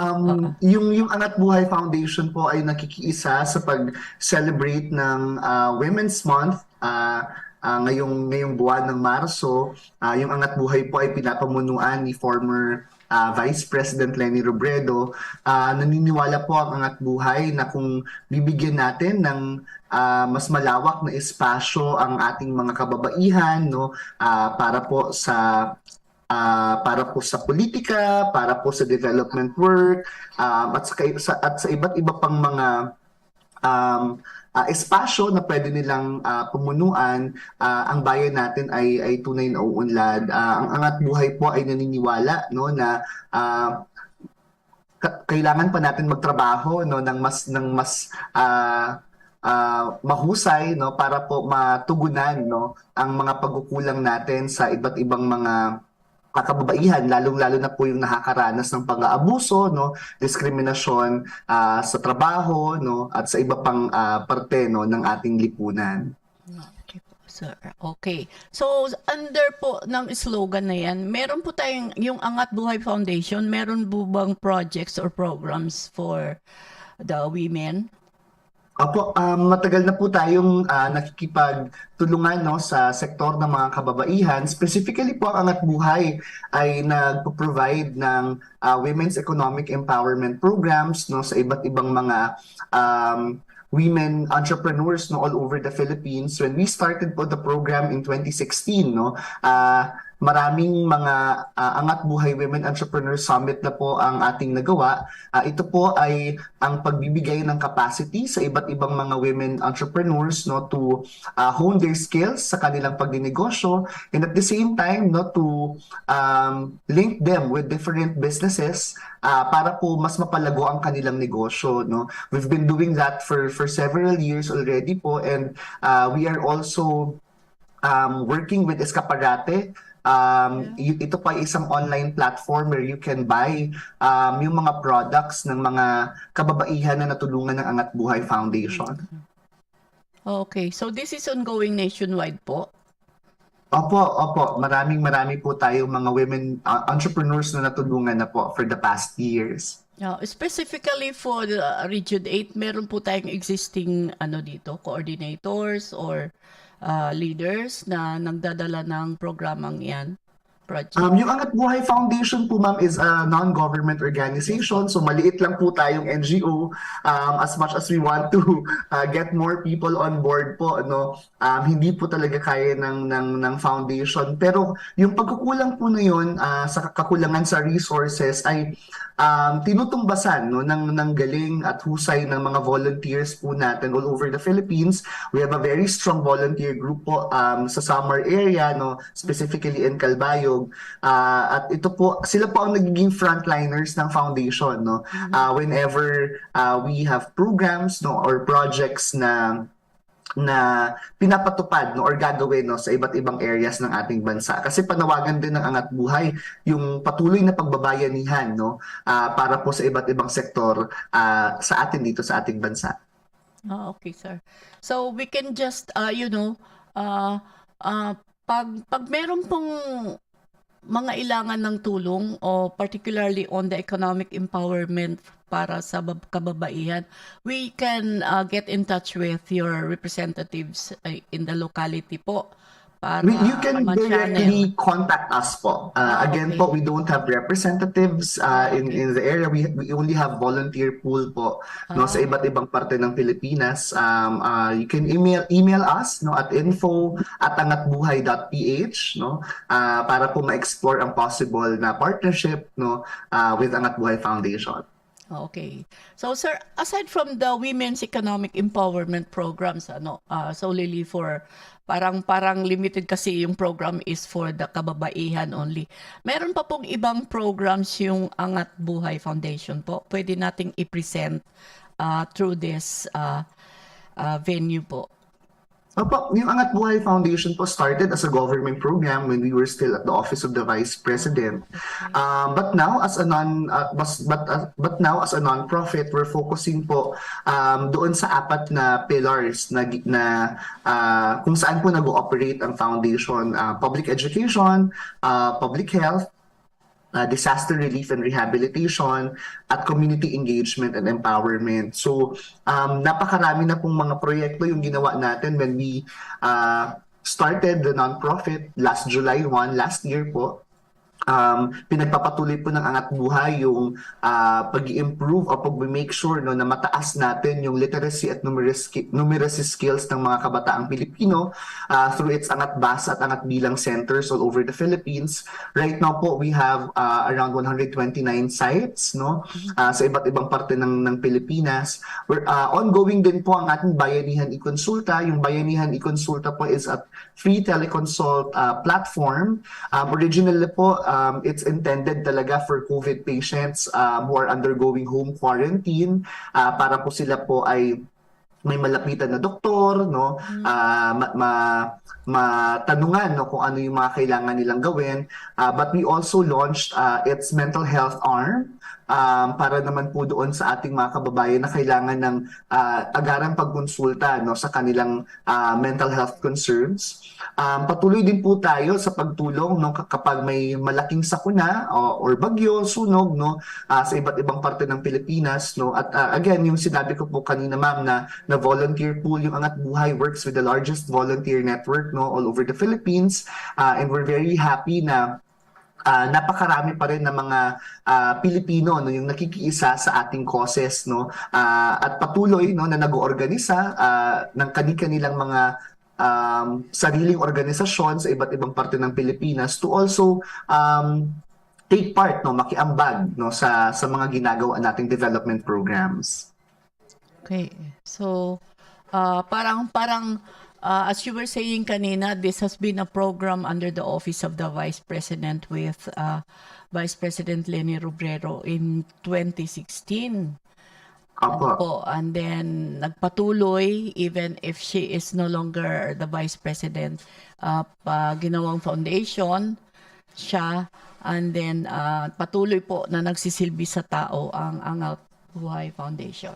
yung Angat Buhay Foundation po ay nakikiisa sa pag-celebrate ng Women's Month ngayong buwan ng Marso. Yung Angat Buhay po ay pinapamunuan ni former Vice President Leni Robredo. Naniniwala po ang Angat Buhay na kung bibigyan natin ng mas malawak na espasyo ang ating mga kababaihan, para po sa politika, para po sa development work, at sa iba't iba pang mga espasyo na pwede nilang pumunuan, ang bayan natin ay tunay na uunlad. Ang Angat Buhay po ay naniniwala na kailangan pa natin magtrabaho ng mas mahusay para po matugunan ang mga pagkukulang natin sa iba't ibang mga kababaihan, lalong-lalo na po yung nakakaranas ng pang-aabuso, diskriminasyon sa trabaho, at sa iba pang parte ng ating lipunan.
Okay po, sir. Okay. So, under po ng slogan na yan, meron po tayong yung Angat Buhay Foundation, meron po bang projects or programs for the women?
Opo, matagal na po tayong nakikipagtulungan sa sektor ng mga kababaihan. Specifically po, ang Angat Buhay ay nagpo-provide ng women's economic empowerment programs sa iba't ibang mga women entrepreneurs all over the Philippines. When we started po the program in 2016, maraming mga Angat Buhay Women Entrepreneur Summit na po ang ating nagawa. Ito po ay ang pagbibigay ng capacity sa iba't ibang mga women entrepreneurs to hone their skills sa kanilang pagdinegosyo, and at the same time to link them with different businesses para po mas mapalago ang kanilang negosyo. We've been doing that for several years already po, and we are also working with Escaparate. Ito pa isang online platform where you can buy yung mga products ng mga kababaihan na natulungan ng Angat Buhay Foundation.
Okay, so this is ongoing nationwide po?
Opo. Marami po tayong mga women entrepreneurs na natulungan na po for the past years.
Specifically for the Region 8, meron po tayong existing coordinators or leaders na nagdadala ng programang yan? project?
Yung Angat Buhay Foundation po, ma'am, is a non-government organization. So maliit lang po tayong NGO. As much as we want to get more people on board po, no, hindi po talaga kaya ng foundation. Pero yung pagkukulang po na yun, sa kakulangan sa resources ay tinutumbasan, no, ng galing at husay ng mga volunteers po natin all over the Philippines. We have a very strong volunteer group po sa summer area, no, specifically in Calbayog. At ito po, sila po ang nagiging frontliners ng foundation, no. Whenever we have programs, no, or projects na pinapatupad, no, or gagawin, no, sa iba't ibang areas ng ating bansa. Kasi panawagan din ng Angat Buhay yung patuloy na pagbabayanihan, no, para po sa iba't ibang sektor sa atin dito sa ating bansa.
Okay, sir. So we can just pag meron pong mga ilangan ng tulong o particularly on the economic empowerment para sa kababaihan, we can get in touch with your representatives in the locality po para
You can
ma-channel.
directly contact us po. Again
okay.
po, we don't have representatives in the area. We only have volunteer pool po, no, sa iba't ibang parte ng Pilipinas. You can email us, no, at info@angatbuhay.ph, no, para po ma-explore ang possible na partnership, no, with Angat Buhay Foundation.
Okay. So sir, aside from the women's economic empowerment programs, solely for parang limited kasi yung program is for the kababaihan only. Meron pa pong ibang programs yung Angat Buhay Foundation po. Pwede nating i-present through this venue po.
Opo, yung Angat Buhay Foundation po started as a government program when we were still at the Office of the Vice President. But now as a non-profit, we're focusing po doon sa 4 na pillars na kung saan po nag-ooperate ang foundation: public education, public health, disaster relief and rehabilitation, at community engagement and empowerment. So, napakarami na pong mga proyekto yung ginawa natin when we started the nonprofit last July 1, last year po. Pinagpapatuloy po ng Angat Buhay yung pag-i-improve o pag-make sure, no, na mataas natin yung literacy at numeracy skills ng mga kabataang Pilipino through its Angat Basa at Angat Bilang centers all over the Philippines. Right now po, we have around 129 sites, no, sa iba't ibang parte ng Pilipinas. We're ongoing din po ang ating Bayanihan i-Konsulta. Yung Bayanihan i-Konsulta po is a free teleconsult platform. Originally po, it's intended talaga for COVID patients who are undergoing home quarantine, para po sila po ay may malapitan na doktor, no, matanungan, no, kung ano yung mga kailangan nilang gawin. But we also launched its mental health arm, para naman po doon sa ating mga kababayan na kailangan ng agarang pagkonsulta, no, sa kanilang mental health concerns. Patuloy din po tayo sa pagtulong, no, kapag may malaking sakuna or bagyo, sunog, no, sa iba't ibang parte ng Pilipinas, no. At again, yung sinabi ko po kanina, ma'am, na volunteer pool, yung Angat Buhay works with the largest volunteer network, no, all over the Philippines, and we're very happy na napakarami pa rin ng mga Pilipino, no, yung nakikiisa sa ating causes, no, at patuloy, no, na nag-oorganisa ng kanilang mga sariling organisasyon sa iba't ibang parte ng Pilipinas to also take part, no, makiambag, no, sa mga ginagawa nating development programs.
Okay. So, parang as you were saying kanina, this has been a program under the Office of the Vice President with Vice President Leni Robredo in 2016.
Opo.
And then nagpatuloy even if she is no longer the Vice President, ginawang foundation siya, and then patuloy po na nagsisilbi sa tao ang Angat Buhay Foundation.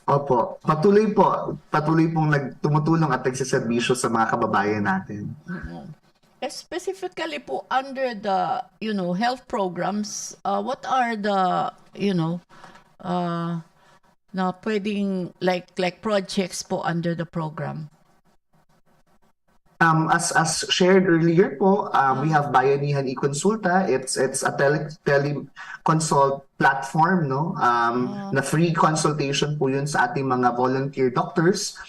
Opo, patuloy pong tumutulong at nagsiservisyo sa mga kababayan natin.
Specifically po under the, health programs, what are the, na pwedeng like projects po under the program?
As shared earlier po, we have Bayanihan e-Consulta. It's a teleconsult platform, no? Na free consultation po yun sa ating mga volunteer doctors.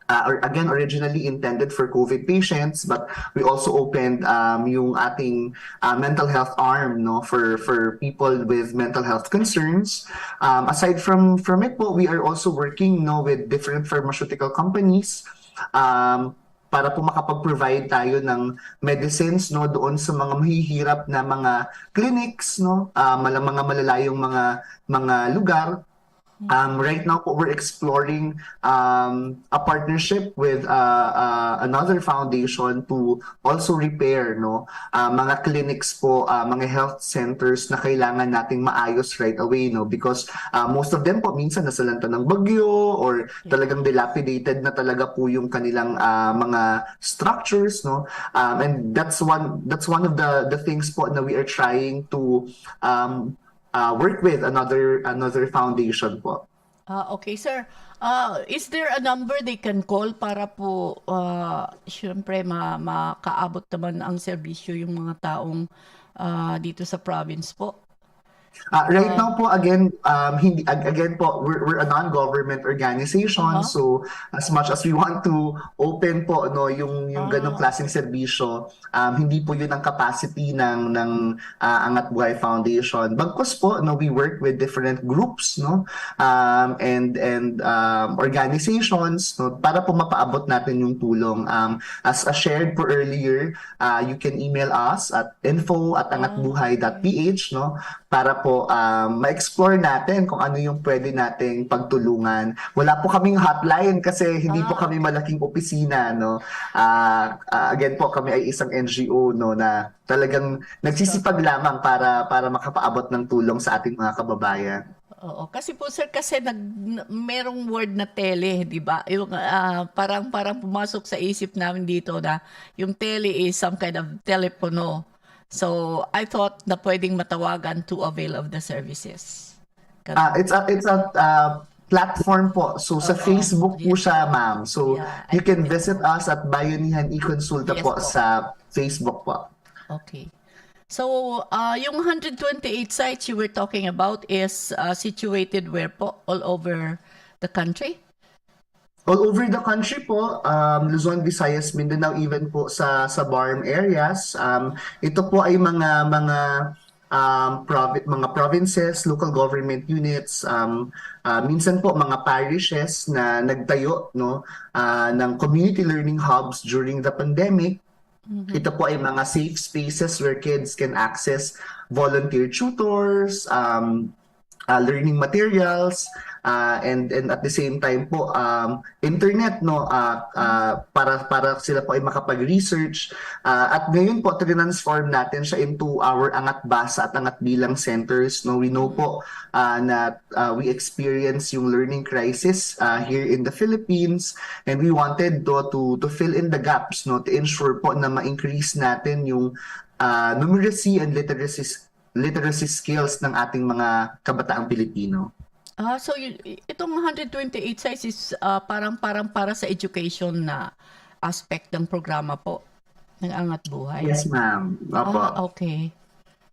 Again, originally intended for COVID patients, but we also opened yung ating mental health arm, no, for people with mental health concerns. Aside from it po, we are also working, no, with different pharmaceutical companies para po makapag-provide tayo ng medicines, no, doon sa mga mahihirap na mga clinics, no, mga malalayong mga lugar. Right now po, we're exploring a partnership with another foundation to also repair, no, mga clinics po, mga health centers na kailangan nating maayos right away, no, because most of them po minsan nasalanta ng bagyo or talagang dilapidated na talaga po yung kanilang mga structures, no, and that's one of the things po na we are trying to work with another foundation po.
Okay, sir. Is there a number they can call para po syempre makaabot naman ang serbisyo yung mga taong dito sa province po?
Right now po, again po, we're a non-government organization, so as much as we want to open po, no, yung ganong klaseng serbisyo, hindi po yun ang capacity ng Angat Buhay Foundation. Bagkus po, no, we work with different groups, no, and organizations, no, para po mapaabot natin yung tulong. As shared po earlier, you can email us at info@angatbuhay.ph, no, para po ma-explore natin kung ano yung pwede nating pagtulungan. Wala po kaming hotline kasi hindi po kami malaking opisina, no. Again po, kami ay isang NGO, no, na talagang nagsisipag lamang para makapaabot ng tulong sa ating mga kababayan.
Oo, kasi po sir, kasi merong word na tele, di ba? Yung parang pumasok sa isip namin dito na yung tele is some kind of telepono. So I thought na pwedeng matawagan to avail of the services.
It's a platform po. So sa Facebook po siya, ma'am. So you can visit us at Bayanihan e-Consulta po sa Facebook po.
Okay. So yung 128 sites you were talking about is situated where po? All over the country?
All over the country po, Luzon, Visayas, Mindanao, even po sa BARM areas. Ito po ay mga provinces, local government units, minsan po mga parishes na nagtayo, no, ng community learning hubs during the pandemic. Ito po ay mga safe spaces where kids can access volunteer tutors, learning materials, and at the same time po internet, no, para sila po ay makapag-research, at ngayon po transform natin siya into our Angat Basa at Angat Bilang centers, no. We know po na we experience yung learning crisis here in the Philippines, and we wanted to fill in the gaps, no, to ensure po na ma-increase natin yung numeracy and literacy skills ng ating mga kabataang Pilipino.
So itong 128 sites is parang para sa education na aspect ng programa po ng Angat Buhay.
Yes, ma'am. Opo.
Okay.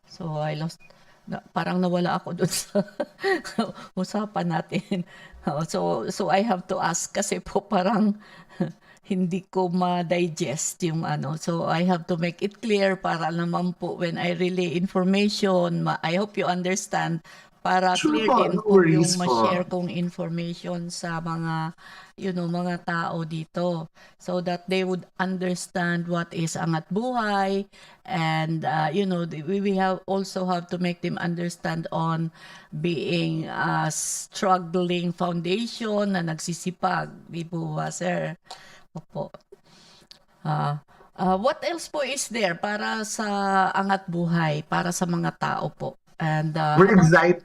So parang nawala ako doon sa usapan natin. So I have to ask kasi po parang hindi ko ma-digest yung ano. So I have to make it clear para naman po when I relay information, I hope you understand, para clear din po yung ma-share kong information sa mga, mga tao dito. So that they would understand what is Angat Buhay, and, we also have to make them understand on being a struggling foundation na nagsisipag. Di po ba, sir? Opo. What else po is there para sa Angat Buhay, para sa mga tao po? And
we're excited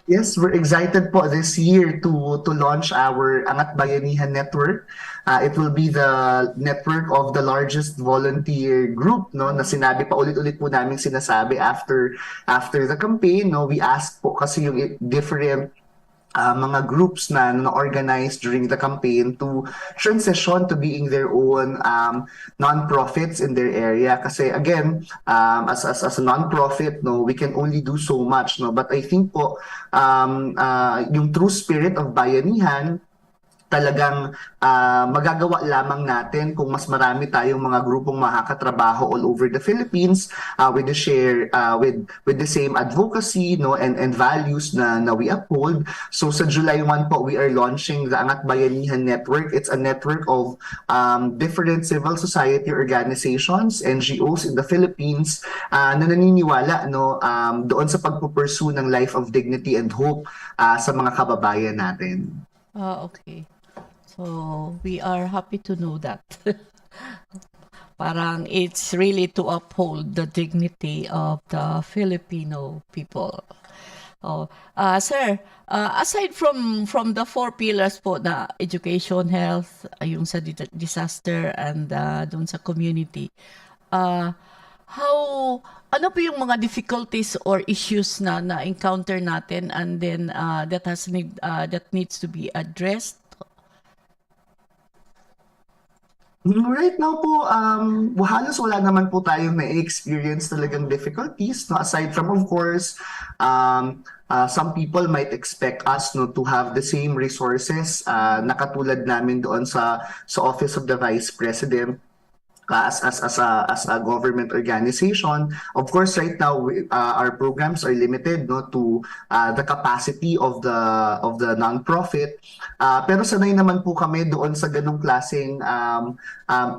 po this year to launch our Angat Bayanihan network. It will be the network of the largest volunteer group, no, na sinabi pa ulit-ulit po namin sinasabi after the campaign, no. We asked po kasi yung different mga groups na organized during the campaign to transition to being their own non-profits in their area. Kasi again, as a non-profit, no, we can only do so much, no. But I think po yung true spirit of bayanihan talagang magagawa lamang natin kung mas marami tayong mga grupong makakatrabaho all over the Philippines with the share with the same advocacy, no, and values na we uphold. So sa July 1 po, we are launching the Angat Bayanihan Network. It's a network of different civil society organizations, NGOs in the Philippines na naniniwala, no, doon sa pagpupursue ng life of dignity and hope sa mga kababayan natin.
Okay. So, we are happy to know that. Parang it's really to uphold the dignity of the Filipino people. Sir, aside from the 4 pillars po na education, health, yung sa disaster and dun sa community, ano po yung mga difficulties or issues na encounter natin and then that needs to be addressed?
Right now po, halos wala naman po tayong na-experience talagang difficulties, no? Aside from, of course, some people might expect us, no, to have the same resources na katulad namin doon sa Office of the Vice President. As a government organization, of course, right now our programs are limited, no, to the capacity of the nonprofit. Pero sanay naman po kami doon sa ganung klaseng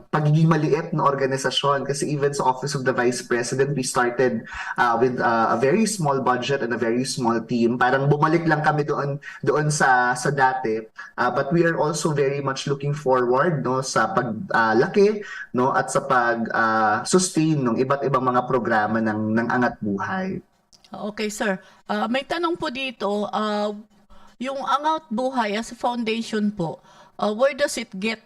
pagiging maliit na organisasyon, kasi even sa Office of the Vice President, we started with a very small budget and a very small team. Parang bumalik lang kami doon sa dati, but we are also very much looking forward, no, sa paglaki, no, at sa pag-sustain ng iba't ibang mga programa ng Angat Buhay.
Okay, sir. May tanong po dito, yung Angat Buhay as a foundation po, where does it get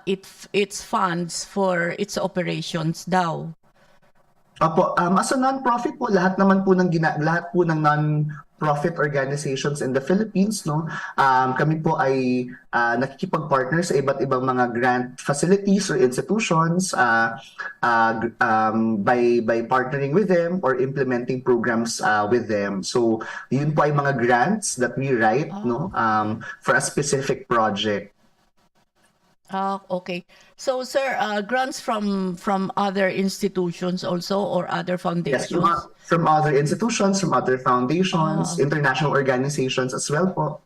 its funds for its operations daw?
Opo, as a non-profit po, lahat ng non-profit organizations in the Philippines, no, kami po ay nakikipag-partner sa iba't ibang mga grant facilities or institutions by partnering with them or implementing programs with them. So yun po ay mga grants that we write, no, for a specific project.
Okay. So, sir, grants from other institutions also or other foundations?
Yes, from other institutions, from other foundations, international organizations as well po.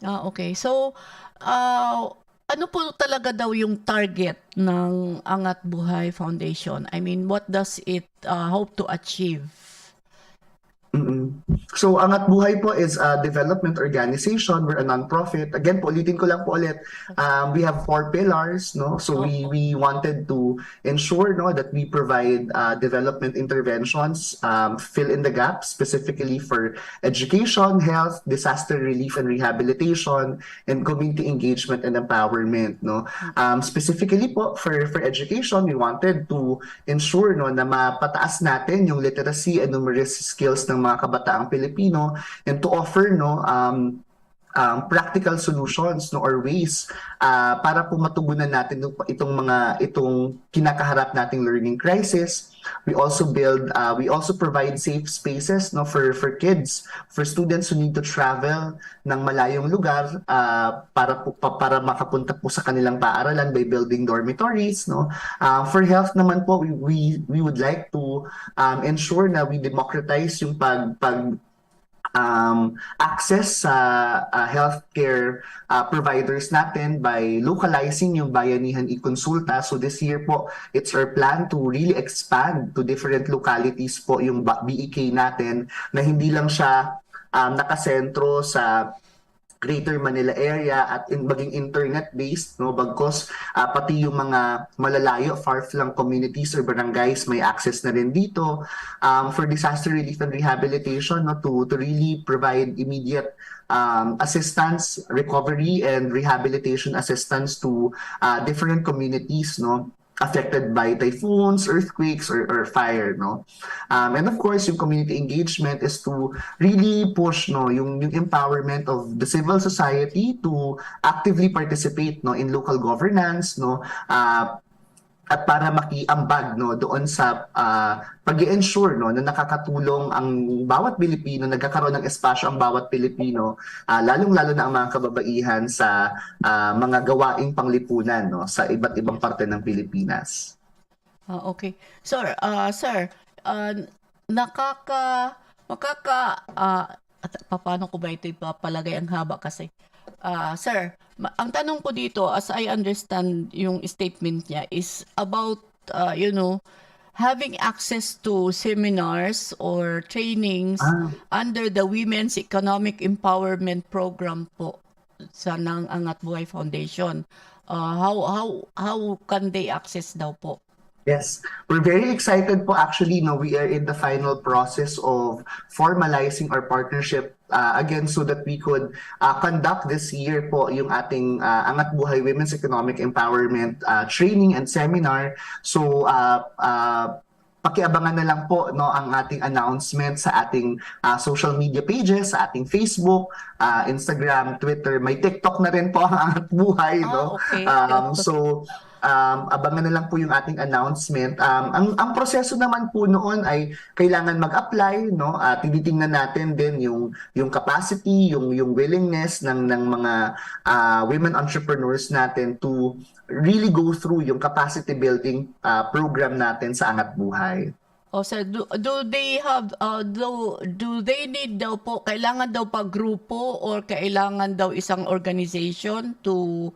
Okay. So, ano po talaga daw yung target ng Angat Buhay Foundation? I mean, what does it hope to achieve?
So, Angat Buhay po is a development organization. We're a non-profit. Again po, ulitin ko lang po ulit. We have 4 pillars, no? So we wanted to ensure, no, that we provide development interventions, fill in the gaps specifically for education, health, disaster relief and rehabilitation, and community engagement and empowerment, no? Specifically po for education, we wanted to ensure, no, na mapataas natin yung literacy and numeracy skills ng mga kabataang Pilipino, and to offer, no, practical solutions, no, or ways para po matugunan natin itong kinakaharap nating learning crisis. We also provide safe spaces, no, for kids, for students who need to travel ng malayong lugar para makapunta po sa kanilang paaralan by building dormitories, no. For health naman po, we would like to ensure na we democratize yung access sa healthcare providers natin by localizing yung Bayanihan e-Consulta. So this year po, it's our plan to really expand to different localities po yung BEK natin, na hindi lang siya nakasentro sa Greater Manila area at maging internet-based, no, bagkos pati yung mga malalayo, far-flung communities or barangays may access na rin dito. For disaster relief and rehabilitation, no, to really provide immediate assistance, recovery and rehabilitation assistance to different communities, no. affected by typhoons, earthquakes, or fire, no? And of course, yung community engagement is to really push, no, yung empowerment of the civil society to actively participate, no, in local governance, no, at para makiambag, no, doon sa pag-i-ensure, no, na nakakatulong ang bawat Pilipino, nagkakaroon ng espasyo ang bawat Pilipino, lalong-lalo na ang mga kababaihan sa mga gawaing panglipunan, no, sa iba't ibang parte ng Pilipinas.
Okay. Sir, paano ko ba ito ipapalagay, ang haba kasi. Sir, ang tanong ko dito, as I understand yung statement niya, is about, having access to seminars or trainings under the Women's Economic Empowerment Program po sa ng Angat Buhay Foundation. How can they access daw po?
Yes, we're very excited po actually. No, we are in the final process of formalizing our partnership again so that we could conduct this year po yung ating Angat Buhay Women's Economic Empowerment training and seminar. So pakiabangan na lang po, no, ang ating announcement sa ating social media pages, sa ating Facebook, Instagram, Twitter, may TikTok na rin po ang Angat Buhay, no?
Okay.
Abangan na lang po yung ating announcement. Ang proseso naman po noon ay kailangan mag-apply, no? Tinitingnan natin din yung capacity, yung willingness ng mga women entrepreneurs natin to really go through yung capacity building program natin sa Angat Buhay.
O sir, do they need daw po, kailangan daw pa grupo or kailangan daw isang organization to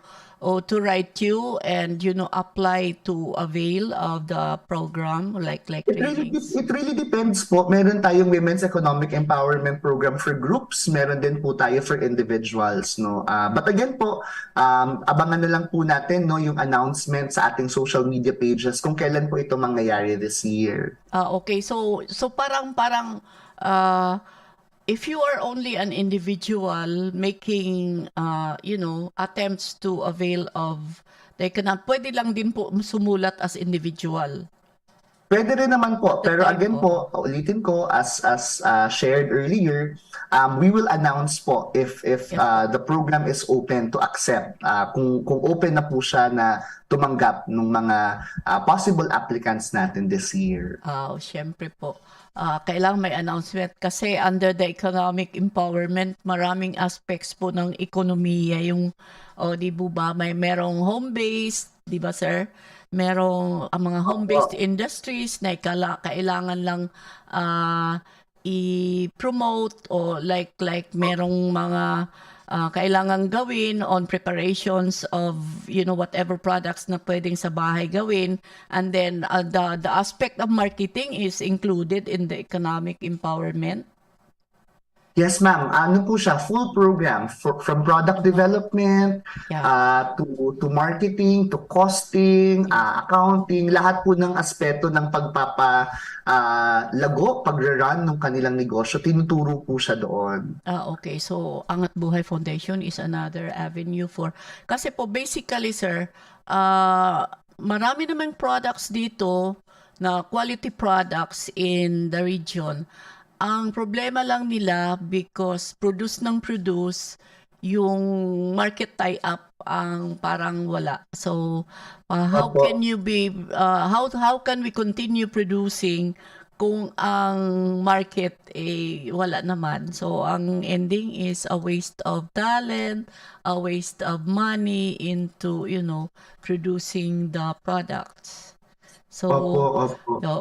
write you and apply to avail of the program like trainings?
It really depends po. Meron tayong Women's Economic Empowerment Program for groups, meron din po tayo for individuals, no. But again po, abangan na lang po natin, no, yung announcement sa ating social media pages kung kailan po ito mangyayari this year.
Okay, so parang if you are only an individual making, attempts to avail of the economic, pwede lang din po sumulat as individual.
Pwede rin naman po. Pero again po, ulitin ko, as shared earlier, we will announce po if the program is open to accept. Kung open na po siya na tumanggap ng mga possible applicants natin this year.
Siyempre po. Kailangan may announcement kasi under the economic empowerment, maraming aspects po ng ekonomiya yung, di ba, merong home-based, di ba sir? Merong ang mga home-based industries na kailangan lang i-promote o like merong mga kailangan gawin on preparations of whatever products na pwedeng sa bahay gawin, and then the aspect of marketing is included in the economic empowerment.
Yes, ma'am. Ano po siya? Full program from product development to marketing, to costing, accounting, lahat po ng aspeto ng pag-run ng kanilang negosyo, tinuturo po siya doon.
Okay. So, Angat Buhay Foundation is another avenue for... Kasi po, basically, sir, marami namang products dito na quality products in the region. Ang problema lang nila because produce yung market tie-up ang parang wala. So how can you be how can we continue producing kung ang market wala naman? So ang ending is a waste of talent, a waste of money into producing the products. So,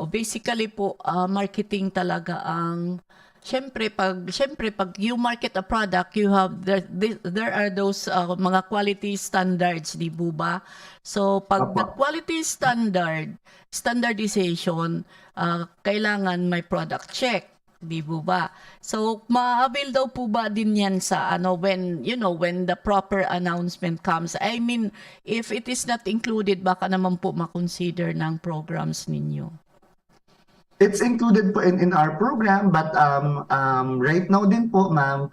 basically po, marketing talaga ang, syempre pag you market a product, you have, there are those mga quality standards, di ba? So, pag the quality standardization, kailangan may product check. Di ba? So, ma-avail daw po ba din yan sa when the proper announcement comes? I mean, if it is not included, baka naman po ma-consider ng programs ninyo.
It's included po in our program, but right now din po, ma'am,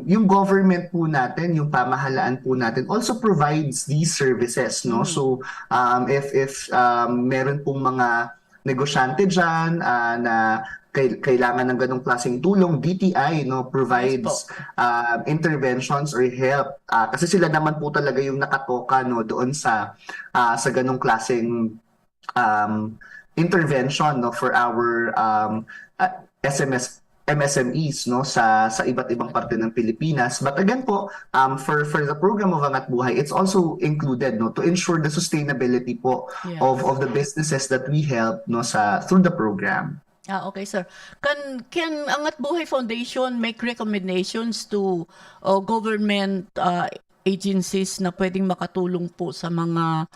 yung government po natin, yung pamahalaan po natin also provides these services, no? So if meron pong mga negosyante dyan na kailangan ng ganong klaseng tulong, DTI no provides interventions or help kasi sila naman po talaga yung nakatoka no doon sa ganong klaseng intervention no for our MSMEs no sa iba't ibang parte ng Pilipinas. But again po, for the program of Angat Buhay, it's also included no to ensure the sustainability po of the businesses that we help no through the program.
Okay, sir. Can Angat Buhay Foundation make recommendations to government agencies na pwedeng makatulong po sa mga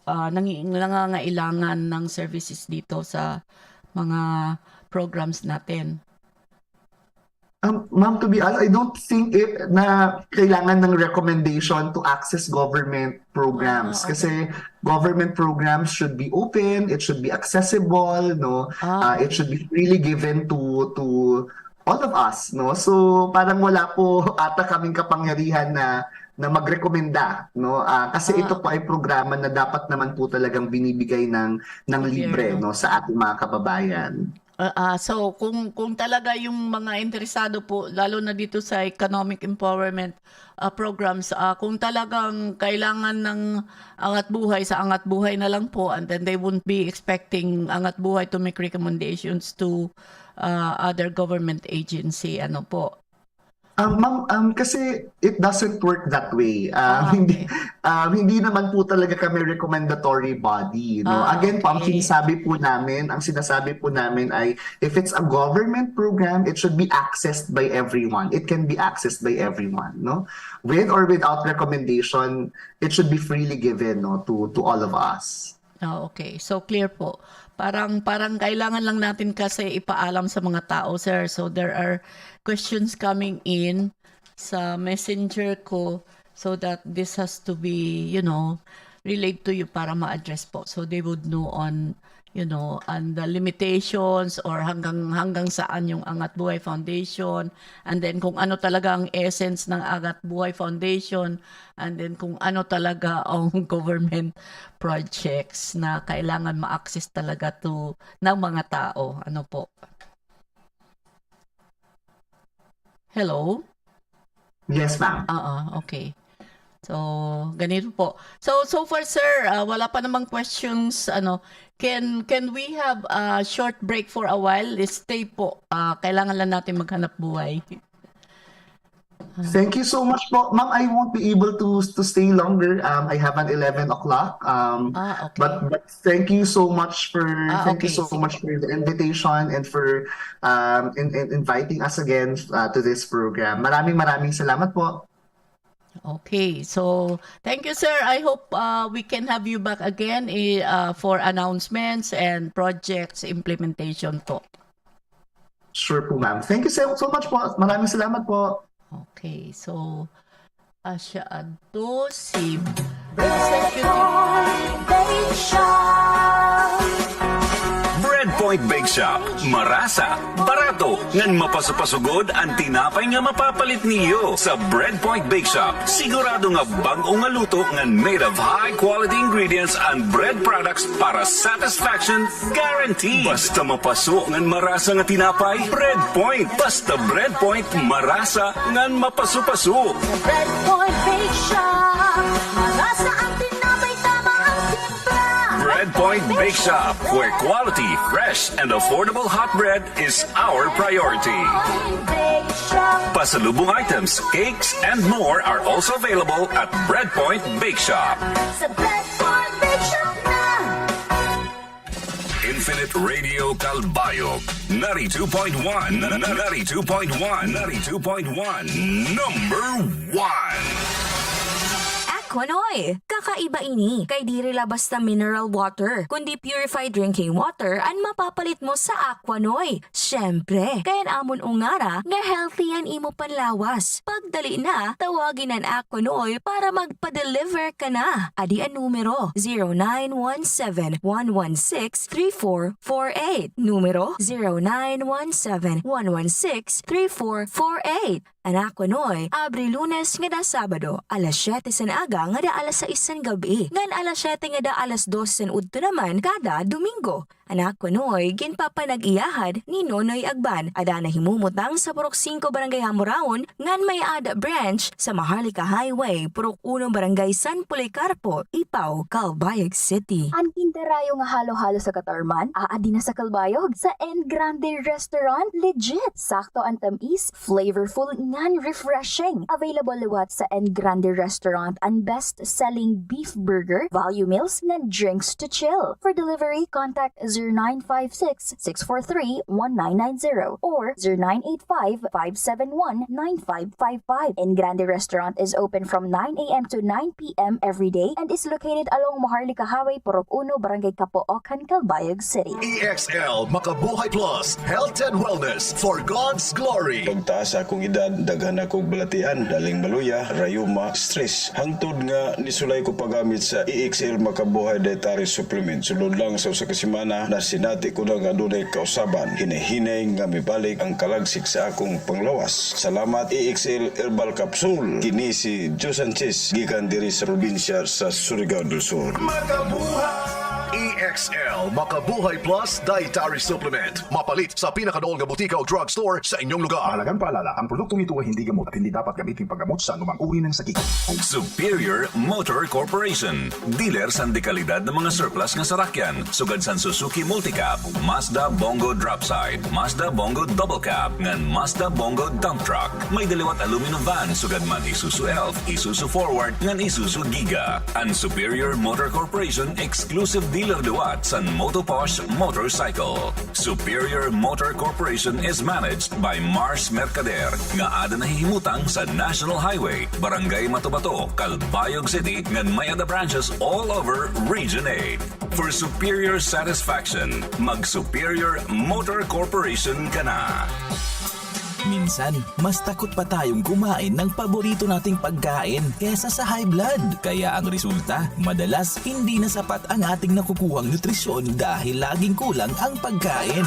nangangailangan ng services dito sa mga programs natin?
Ma'am, to be honest, I don't think na kailangan ng recommendation to access government programs kasi government programs should be open, it should be accessible, no? It should be freely given to all of us, no? So parang wala po ata kaming kapangyarihan na magrekomenda, no? Kasi ito po ay programa na dapat naman po talagang binibigay ng libre, no, sa ating mga kababayan.
So kung talaga yung mga interesado po lalo na dito sa economic empowerment programs, kung talagang kailangan ng Angat Buhay, sa Angat Buhay na lang po, and then they won't be expecting Angat Buhay to make recommendations to other government agency, ano po?
Ma'am, kasi it doesn't work that way. Hindi naman po talaga kami recommendatory body, no. Again, ang sinasabi po namin ay if it's a government program, it should be accessed by everyone. It can be accessed by everyone, no. With or without recommendation, it should be freely given, no, to all of us.
Okay. So clear po. Parang kailangan lang natin kasi ipaalam sa mga tao, sir. So there are questions coming in sa messenger ko so that this has to be, relayed to you para ma-address po. So they would know on, on the limitations or hanggang saan yung Angat Buhay Foundation, and then kung ano talaga ang essence ng Angat Buhay Foundation, and then kung ano talaga ang government projects na kailangan ma-access talaga ng mga tao. Ano po? Hello?
Yes, ma'am.
Okay. So, ganito po. So far, sir, wala pa namang questions. Can we have a short break for a while? Stay po. Kailangan lang natin maghanap buhay.
Thank you so much po. Ma'am, I won't be able to stay longer. I have an 11 o'clock.
Okay.
But thank you so much for much for the invitation and for inviting us again to this program. Maraming salamat po.
Okay. So, thank you, sir. I hope we can have you back again for announcements and projects implementation po.
Sure po, ma'am. Thank you so much po. Maraming salamat po.
Okay, so siya ato si Executive
Breadpoint Bake Shop. Marasa, barato, ngan mapasupasugod ang tinapay nga mapapalit niyo. Sa Breadpoint Bake Shop, sigurado nga bag-o nga luto ngan made of high-quality ingredients and bread products para satisfaction guaranteed. Basta mapaso ngan marasa nga tinapay, Breadpoint. Basta Breadpoint, marasa ngan mapasupaso.
Breadpoint Bake Shop. Marasa ang tinapay, tama ang timpla.
Breadpoint Bake Shop, where quality, fresh, and affordable hot bread is our priority. Pasalubong items, cakes, and more are also available at Breadpoint Bake Shop.
Sa Breadpoint Bake Shop na.
Infinite Radio Calbayog, 92.1, 92.1, 92.1, number 1.
Aquanoy. Kakaiba ini kay diri labas na mineral water, kundi purified drinking water ang mapapalit mo sa Aquanoy. Syempre, kaya amon ungara nga healthy yan imo panlawas. Pagdali na, tawagin ang Aquanoy para magpa-deliver ka na. Adi ang numero 0917-116-3448. Numero 0917-116-3448. Ang Aquanoy, abri Lunes nga da Sabado, alas 7 sa aga nga da alas 6 sa gabi. Ngan alas 7 nga da alas 2 sa udto naman kada Domingo. Ang Aquanoy, ginpapanag-iyahad ni Nonoy Agban. Ada na himumutang sa Purok 5 Barangay Hamoraon, ngan may ada branch sa Maharlika Highway, Purok 1 Barangay San Policarpo, Ipaw, Calbayog City.
Ang tinderayo nga halo-halo sa Katarman, aadi na sa Calbayog, sa En Grande Restaurant, legit. Sakto ang tamis, flavorful ngan refreshing. Available liwat sa En Grande Restaurant ang best-selling beef burger, value meals, ngan drinks to chill. For delivery, contact 0956-643-1990 or 0985-571-9555. En Grande Restaurant is open from 9 a.m. to 9 p.m. every day and is located along Maharlika Highway, Purok 1, Barangay Capoocan, Calbayog City.
EXL Makabuhay Plus, Health and Wellness for God's Glory.
Pagtaas akong edad, daghan akong balatian, daling maluya, rayuma, stress. Hangtod nga nisulay ko paggamit sa EXL Makabuhay Dietary Supplement. Sulod lang sa usa ka semana na sinati ko na nga dunay kausaban. Hinahinay nga mibalik ang kalagsik sa akong panglawas. Salamat EXL Herbal Capsule. Kini si Joe Sanchez, gikan diri sa probinsya sa Surigao del Sur.
Makabuhay! EXL Makabuhay Plus Dietary Supplement. Mapalit sa pinakadool nga butika o drugstore sa inyong lugar.
Mahalagang paalala, ang produktong ito ay hindi gamot at hindi dapat gamitin paggamot sa anumang uri ng sakit.
Superior Motor Corporation. Dealer sa dekalidad ng mga surplus nga sarakyan. Sugad sa Suzuki Multicab, Mazda Bongo Dropside, Mazda Bongo Double Cab, ngan Mazda Bongo Dump Truck. May daliwat aluminum van, sugad man Isuzu Elf, Isuzu Forward, ngan Isuzu Giga. Ang Superior Motor Corporation exclusive dealer liwat sa Motoposh Motorcycle. Superior Motor Corporation is managed by Mars Mercader, nga ada nahihimutang sa National Highway, Barangay Matubato, Calbayog City, ngan may ada branches all over Region 8. For superior satisfaction, mag-Superior Motor Corporation ka na.
Minsan, mas takot pa tayong kumain ng paborito nating pagkain kesa sa high blood. Kaya ang resulta, madalas hindi na sapat ang ating nakukuhang nutrisyon dahil laging kulang ang pagkain.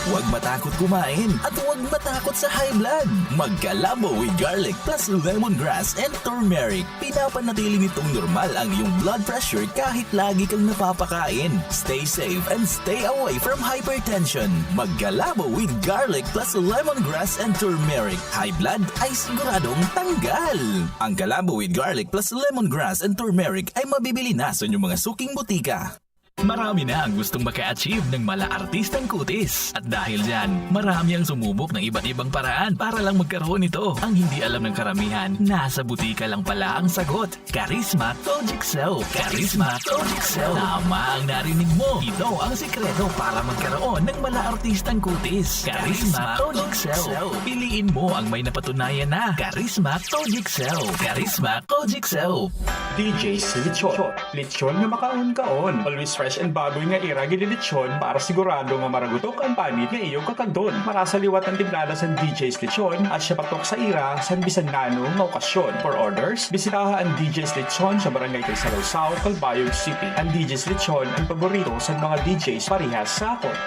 Huwag matakot kumain at huwag matakot sa high blood. Magkalabo with garlic plus lemongrass and turmeric. Pinapanatili nitong normal ang iyong blood pressure kahit lagi kang napapakain. Stay safe and stay away from hypertension. Magkalabo with garlic plus lemongrass and turmeric. High blood ay siguradong tanggal. Ang kalabo with garlic plus lemongrass and turmeric ay mabibili na sa inyong mga suking butika.
Marami na ang gustong maka-achieve ng mala-artistang kutis. At dahil dyan, marami ang sumubok ng iba't ibang paraan para lang magkaroon nito. Ang hindi alam ng karamihan, nasa butika lang pala ang sagot. Charisma Kojic Cell. Charisma Kojic Cell. Tama ang narinig mo. Ito ang sikreto para magkaroon ng mala-artistang kutis. Charisma Kojic Cell. Piliin mo ang may napatunayan na. Charisma Kojic Cell. Charisma Kojic Cell.
DJ's Lechon. Lechon nga makaon-kaon. Always fresh and baboy nga ira gililitsyon para sigurado nga maragutok ang panit nga iyong kakagdon. Marasaliwat ang timplada sa DJ's Lechon at siya patok sa ira sa bisan nano nga okasyon. For orders, bisitaha ang DJ's Lechon sa Barangay Calbayog, Calbayog City. Ang DJ's Lechon ang paborito sa mga DJs parihas sa akon.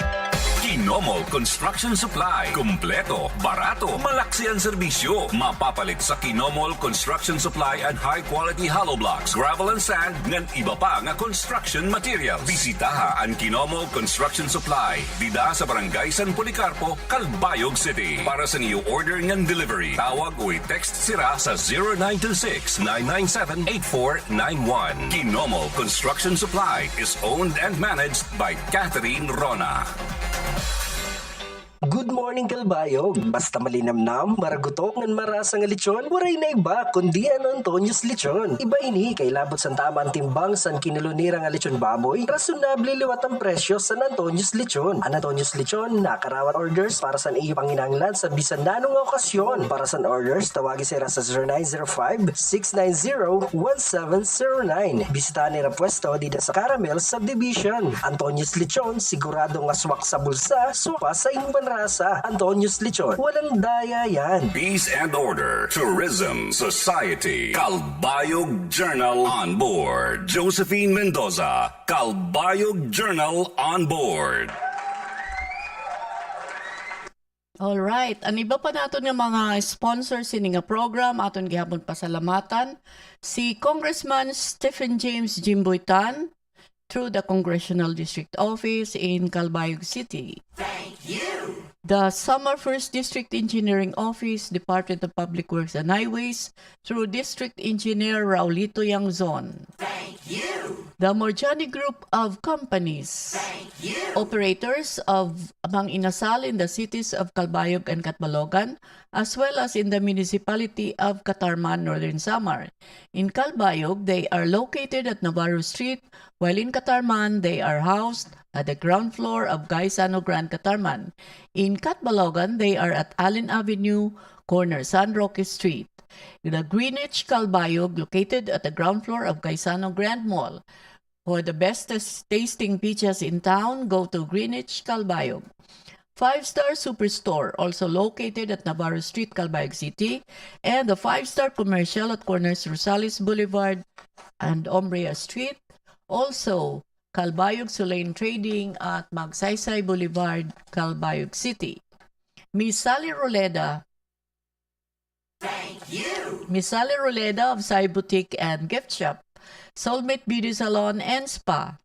Kinomol Construction Supply. Kumpleto, barato, malaksi ang serbisyo. Mapapalit sa Kinomol Construction Supply and high-quality hollow blocks, gravel and sand, ngan iba pa nga construction materials. Bisitaha ang Kinomol Construction Supply. Dida sa Barangay San Policarpo, Calbayog City. Para sa niyo order ngan delivery, tawag o text sira sa 0926-997-8491. Kinomol Construction Supply is owned and managed by Catherine Rona.
Good morning, Calbayog. Basta malinamnam, maragutok ng marasa nga lechon, waray na iba, kundi Antonius lechon. Iba ini, kay labot sa tamang timbang san kinilonira nga lechon baboy, rasunable liwat ang presyo sa Antonius lechon. Ang Antonius lechon, nakarawat orders para sa iyo panginanglan sa bisan na nga okasyon. Para sa orders, tawagin sila sa 0905-690-1709. Bisitahan nila pwesto dito sa Caramel Subdivision. Antonius lechon, sigurado nga swak sa bulsa, supa sa inyong panrasa. Antonius lechon, walang daya yan.
Peace and Order, Tourism, Society, Calbayog Journal on board. Josephine Mendoza, Calbayog Journal on board.
Alright, ang iba pa natin ng mga sponsors ini nga program, aton gihapon pasalamatan si Congressman Stephen James Jimboy Tan through the Congressional District Office in Calbayog City.
Thank you.
The Summer 1st District Engineering Office, Department of Public Works and Highways, through District Engineer Raulito Yangzon.
Thank you.
The Morjani Group of Companies.
Thank you.
Operators of Mang Inasal in the cities of Calbayog and Catbalogan, as well as in the municipality of Catarman, Northern Samar. In Calbayog, they are located at Navarro Street, while in Catarman, they are housed at the ground floor of Gaisano Grand Catarman. In Catbalogan, they are at Allen Avenue, corner San Roque Street. The Greenwich Calbayog, located at the ground floor of Gaisano Grand Mall. For the best tasting pizzas in town, go to Greenwich Calbayog. 5-Star Superstore, also located at Navarro Street, Calbayog City, and the 5-Star Commercial at corners Rosales Boulevard and Umbria Street. Also, Calbayog Sulain Trading at Magsaysay Boulevard, Calbayog City. Miss Sally Roleda.
Thank you.
Miss Sally Roleda of Sai Boutique and Gift Shop, Soulmate Beauty Salon and Spa.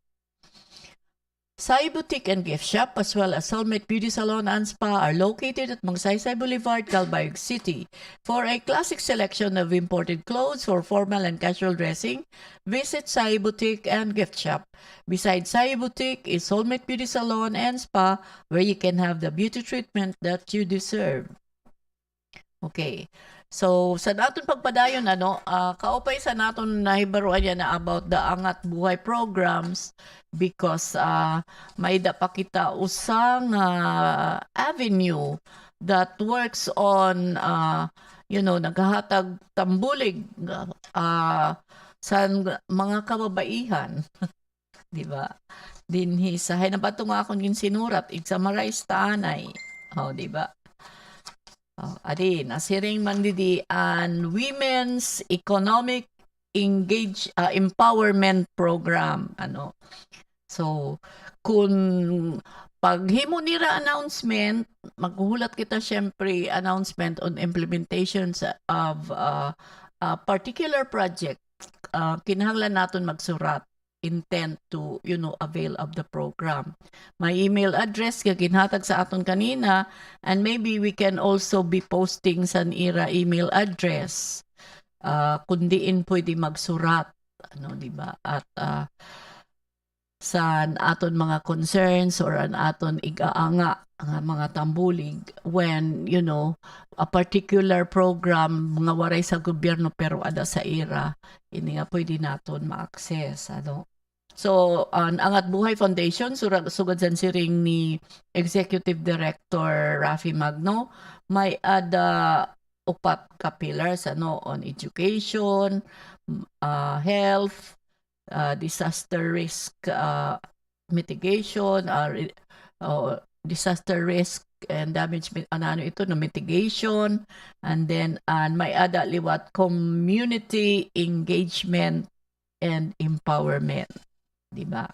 Sai Boutique and Gift Shop as well as Soulmate Beauty Salon and Spa are located at Magsaysay Boulevard, Calbayog City. For a classic selection of imported clothes for formal and casual dressing, visit Sai Boutique and Gift Shop. Besides Sai Boutique is Soulmate Beauty Salon and Spa, where you can have the beauty treatment that you deserve. Okay. So, sa naton pagpadayon, kaupay sa naton nahibaruan yan na about the Angat Buhay programs because may dapakita usang avenue that works on, naghahatag tambulig sa mga kababaihan. Diba? Dinhi sa nabato nga akong sinurat, igsamarize tanay. Diba? Nasiring man didi an Women's Economic Empowerment Program. So, kung paghimo nira announcement, maghulat kita syempre announcement on implementations of a particular project. Kinahanglan naton magsurat intent to avail of the program. My email address nga ginhatag sa aton kanina, and maybe we can also be posting sa ira email address kundiin pwede magsurat diba, at sa aton mga concerns or an aton igaanga nga mga tambulig when a particular program nga waray sa gobyerno pero ada sa ira ini nga pwede naton ma-access So, ang Angat Buhay Foundation, sugad san siring ni Executive Director RAFFY MAGNO, may ada upat ka pillars on education, health, disaster risk mitigation, disaster risk and damage mitigation, and then may ada liwat community engagement and empowerment. Diba?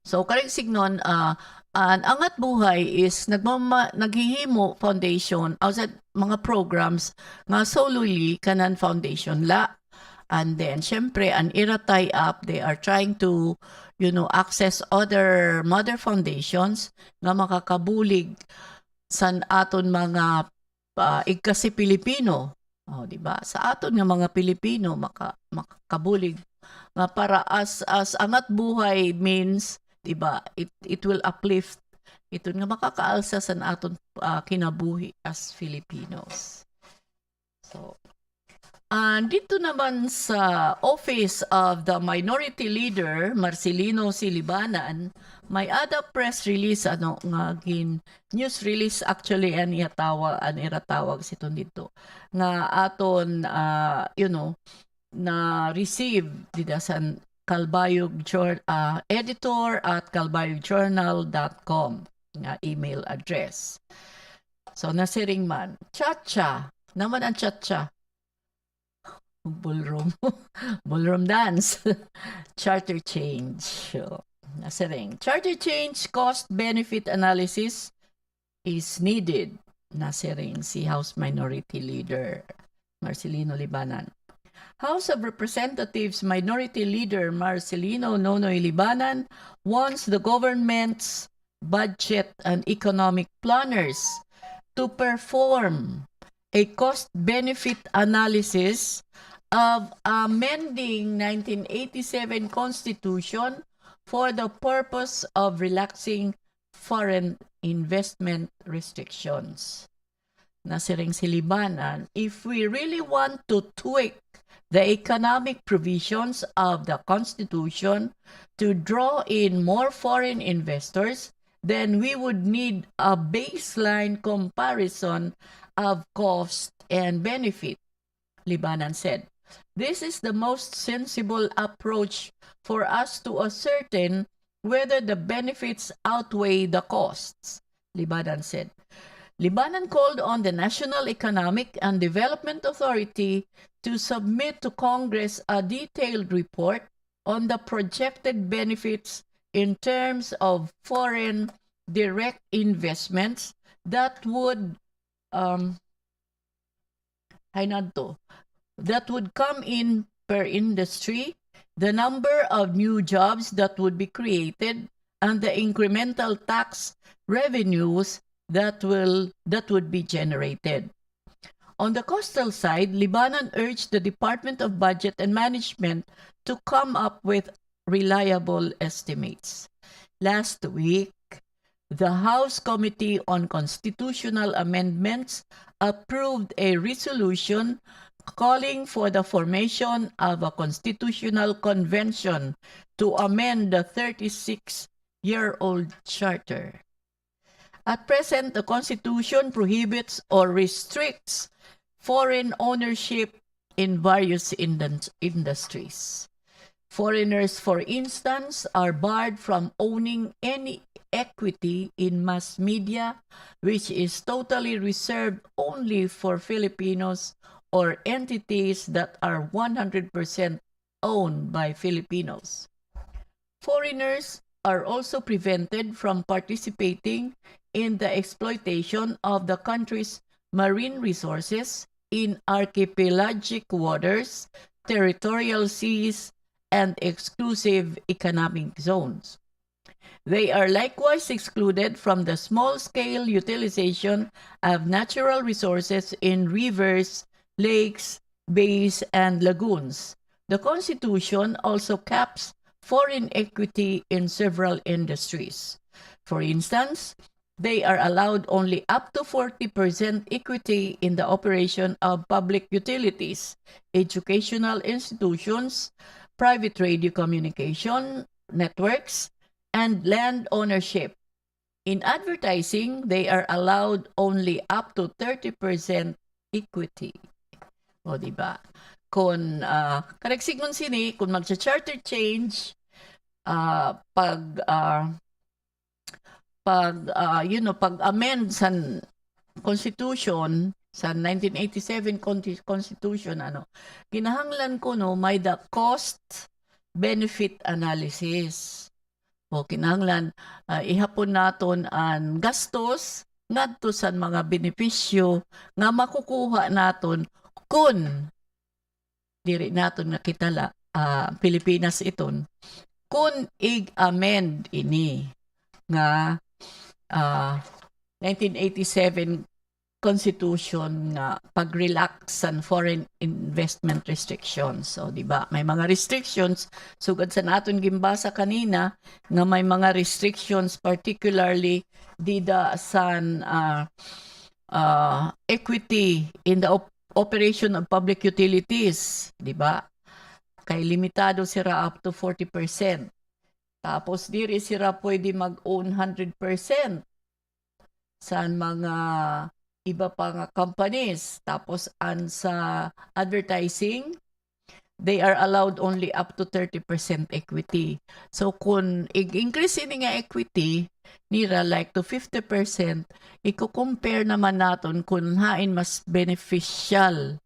So, kareng signon, ang Angat Buhay is naghihimo foundation outside mga programs nga solely kanan foundation la. And then, syempre, an ira tie up, they are trying to, access other mother foundations nga makakabulig san aton mga igkasi Pilipino. Diba? Sa aton nga mga Pilipino, makakabulig para as Angat Buhay means, diba, it will uplift ito nga makakaalsa sa aton kinabuhi as Filipinos. So, dito naman sa Office of the Minority Leader, Marcelino Silibanan, may ada press release nga news release actually iratawag sito dito nga aton na receive dida sa Calbayog editor at calbayogjournal.com nga email address. So nasiring man chacha naman ang chacha ballroom dance charter change. So, nasiring charter change cost benefit analysis is needed. Nasiring si House Minority Leader Marcelino Libanan. House of Representatives Minority Leader Marcelino Nonoy Libanan wants the government's budget and economic planners to perform a cost-benefit analysis of amending 1987 Constitution for the purpose of relaxing foreign investment restrictions. Nasiring si Libanan, if we really want to tweak the economic provisions of the Constitution to draw in more foreign investors, then we would need a baseline comparison of cost and benefit, Libanan said. This is the most sensible approach for us to ascertain whether the benefits outweigh the costs, Libanan said. Libanan called on the National Economic and Development Authority to submit to Congress a detailed report on the projected benefits in terms of foreign direct investments that would come in per industry, the number of new jobs that would be created, and the incremental tax revenues that would be generated. On the coastal side, Libanan urged the Department of Budget and Management to come up with reliable estimates. Last week, the House Committee on Constitutional Amendments approved a resolution calling for the formation of a constitutional convention to amend the 36-year-old charter. At present, the Constitution prohibits or restricts foreign ownership in various industries. Foreigners, for instance, are barred from owning any equity in mass media, which is totally reserved only for Filipinos or entities that are 100% owned by Filipinos. Foreigners are also prevented from participating in the exploitation of the country's marine resources in archipelagic waters, territorial seas, and exclusive economic zones. They are likewise excluded from the small-scale utilization of natural resources in rivers, lakes, bays, and lagoons. The Constitution also caps foreign equity in several industries. For instance, they are allowed only up to 40% equity in the operation of public utilities, educational institutions, private radio communication networks, and land ownership. In advertising, they are allowed only up to 30% equity. O, diba? Kung, kareksikon sini, kung magsa-charter change, pag-amend sa Constitution, sa 1987 Constitution, kinahanglan ko may the cost-benefit analysis. O kinahanglan, ihapon naton ang gastos ngadto sa mga benepisyo nga makukuha naton kung diri naton nga kitala Pilipinas iton kung ig-amend ini nga 1987 Constitution nga pag-relax sa foreign investment restrictions. So, di ba? May mga restrictions sugad sa naton gimbasa kanina nga may mga restrictions particularly dida sa equity in the operation of public utilities, di ba? Kay limitado sira up to 40%. Tapos diri sira pwede mag-own 100% sa mga iba pa nga companies. Tapos sa advertising, they are allowed only up to 30% equity. So kung i-increase ini nga equity nira like to 50%, i-compare naman naton kung hain mas beneficial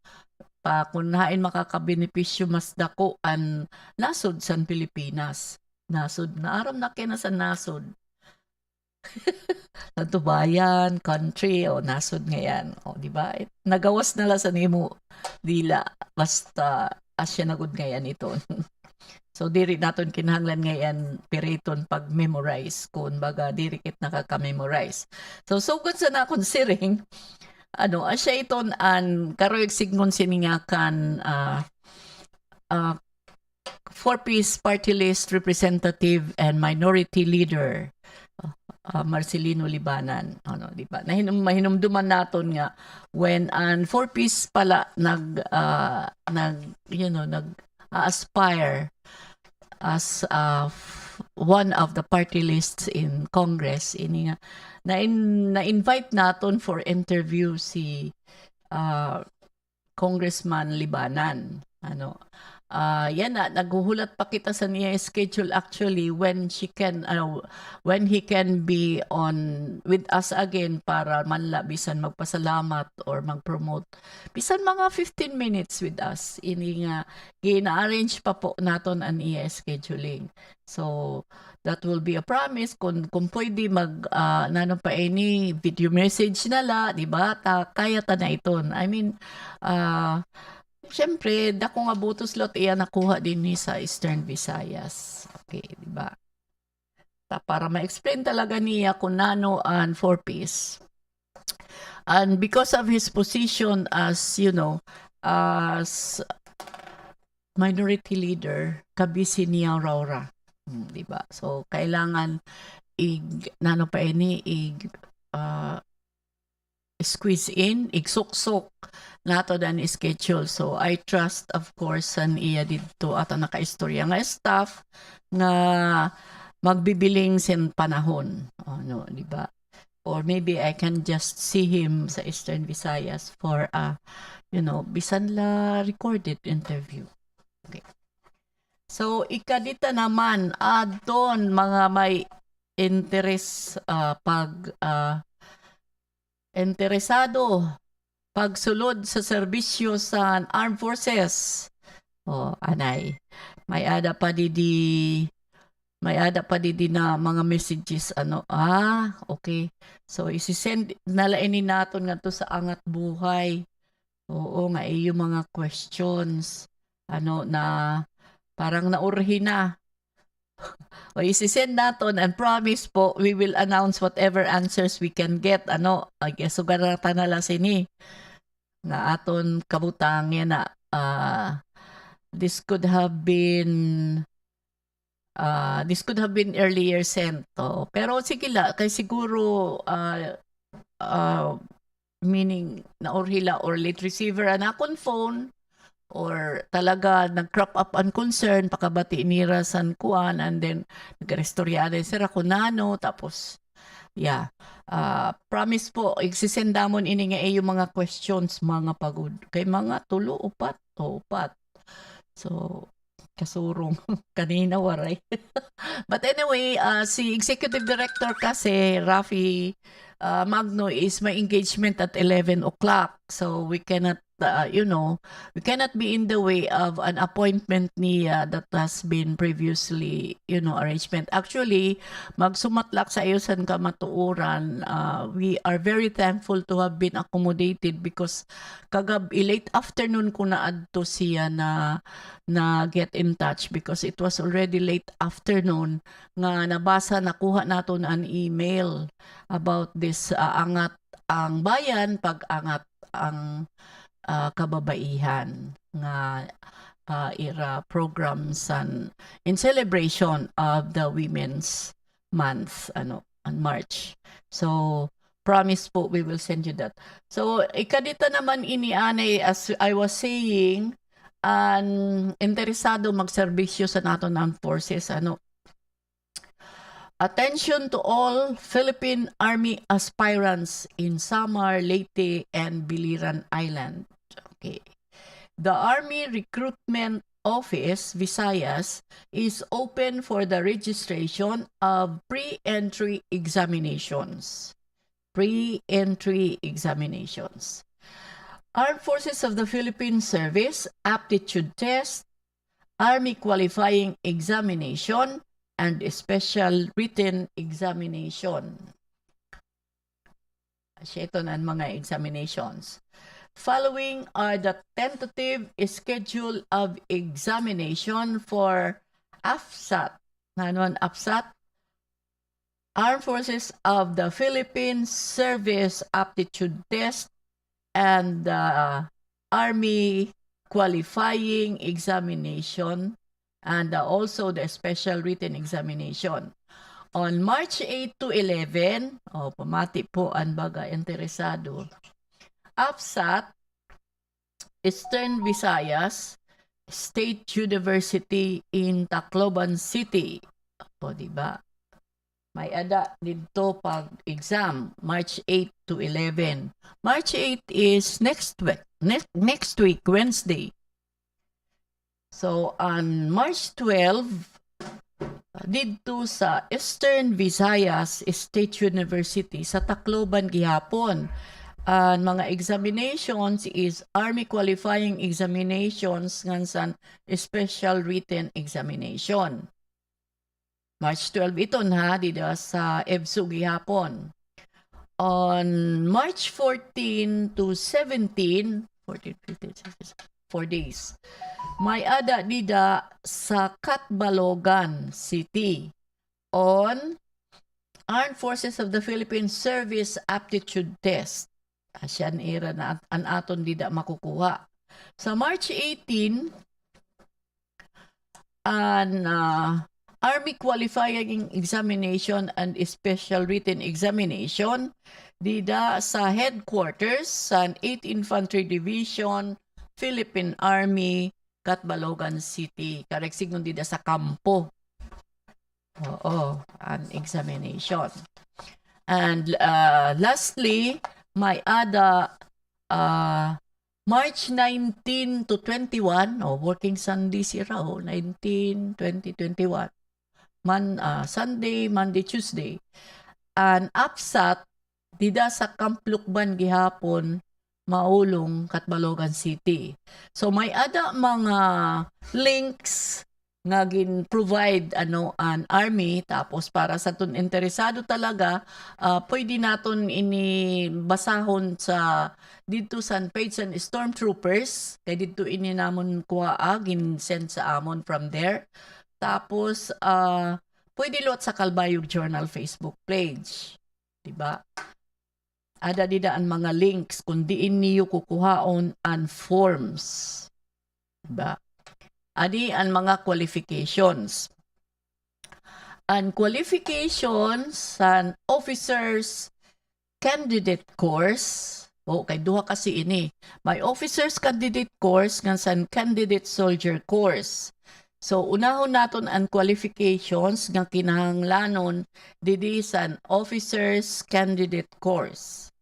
pa, kung hain makakabenepisyo mas dako ang nasod sa Pilipinas. Nasod na aram na kina sa nasod. Sa tubayan, country, o nasod ngayon. O, di ba? Nagawas na lang sa nimo dila. Basta asya nagod ngayon ito. So, diri naton kinahanglan ngayon piriton pag-memorize. Kung baga, diri kit nakaka-memorize. So, sugod sa na-considering, asya iton an karoyog signon siningakan four-piece party list representative and minority leader Marcelino Libanan, di ba? Mahinumduman naton nga when an four-piece pala nag-aspire as one of the party lists in Congress, ini nga na-invite naton for interview si Congressman Libanan. Yan na, naghuhulat pa kita sa niya schedule actually when he can be on with us again para manla bisan magpasalamat or mag-promote. Bisan mga 15 minutes with us. Ini nga, gina-arrange pa po naton ang iya scheduling. So, that will be a promise kung pwede pa any video message nala, di ba? Kaya ta na iton. I mean, siyempre, dako nga butos lot iya nakuha din ni sa Eastern Visayas. Okay, di ba? Para ma-explain talaga niya kung nano ang four-piece. And because of his position as, as minority leader, kabisi niya Raura. Di ba? So, kailangan squeeze in, igsuksok nato dan schedule. So, I trust, of course, san iya dito at naka-istorya nga staff nga magbibiling sin panahon. Di ba? Or maybe I can just see him sa Eastern Visayas for bisan la recorded interview. Okay. So, ikadita naman, doon mga may interest interesado pagsulod sa serbisyo sa armed forces. Anay. May ada pa di na mga messages okay. So isisend nalainin naton ngadto sa Angat Buhay. Oo nga iyo mga questions na parang naurhi na. O isisend naton and promise po we will announce whatever answers we can get. I guess sugarata na lang sini na aton kabutang yan na this could have been earlier sent. Pero sige la kay siguro meaning naurhila or late receiver anakon phone or talaga nag-crop up ang concern, pakabati nira san kuan, and then nag-restoryada sira kunano, tapos, promise po, igsisendamon ini nga yung mga questions, mga pagod. Kay mga tulo, upat. So, kasurong. Kanina waray. But anyway, si Executive Director kasi, RAFFY, MAGNO is my engagement at 11 o'clock. So, we cannot we cannot be in the way of an appointment niya that has been previously, arrangement. Actually, magsumatlak sa iyo san kamatuoran. We are very thankful to have been accommodated because late afternoon ko na adto siya na get in touch because it was already late afternoon nga nakuha naton an email about this Angat ang bayan pag-angat ang kababaihan nga ira programs in celebration of the Women's Month on March. So promise po we will send you that. So ikadita naman inianay, as I was saying, an interesado magserbisyo sa nato ng forces attention to all Philippine Army aspirants in Samar, Leyte, and Biliran Island. Okay. The Army Recruitment Office, Visayas, is open for the registration of pre-entry examinations. Pre-entry examinations. Armed Forces of the Philippines Service, Aptitude Test, Army Qualifying Examination, and Special Written Examination. Ito na mga examinations. Following are the tentative schedule of examination for AFSAT. AFSAT? Armed Forces of the Philippines Service Aptitude Test and the Army Qualifying Examination and also the Special Written Examination. On March 8 to 11, pamati po ang baga interesado. AFSAT, Eastern Visayas State University in Tacloban City. Diba? May ada dito pag-exam, March 8 to 11. March 8 is next week, Wednesday. So, on March 12, dito sa Eastern Visayas State University sa Tacloban gihapon. Mga examinations is Army Qualifying Examinations ngansan Special Written Examination. March 12 ito dito sa EBSU gihapon. On March 14 to 17, 4 days, may ada dida sa Calbayog City on Armed Forces of the Philippines Service Aptitude Test. Asyan ira na an aton dida makukuha. Sa March 18, an Army Qualifying Examination and Special Written Examination dida sa headquarters sa 8th Infantry Division, Philippine Army, Calbayog City. Kareksignon dida sa kampo. An examination. And lastly, may ada March 19 to 21, working Sunday sira, 19, 20, 21. Sunday, Monday, Tuesday. And AFSAT, dida sa Kamplukban gihapon, Maulong, Calbayog City. So may ada mga links nga gin-provide an army, tapos para sa tun interesado talaga, pwede naton inibasahon sa dito sa page and Stormtroopers, kay dito ini namon kuha gin-send sa amon from there. Tapos pwede lot sa Calbayog Journal Facebook page, diba? Ada didaan mga links kung diin niyo kukuhaon an forms, diba? Adi ang mga qualifications. Ang qualifications sa officers candidate course, kay duha kasi ini. May officers candidate course nga sa candidate soldier course. So unahon naton ang qualifications nga kinahanglanon didi sa officers candidate course.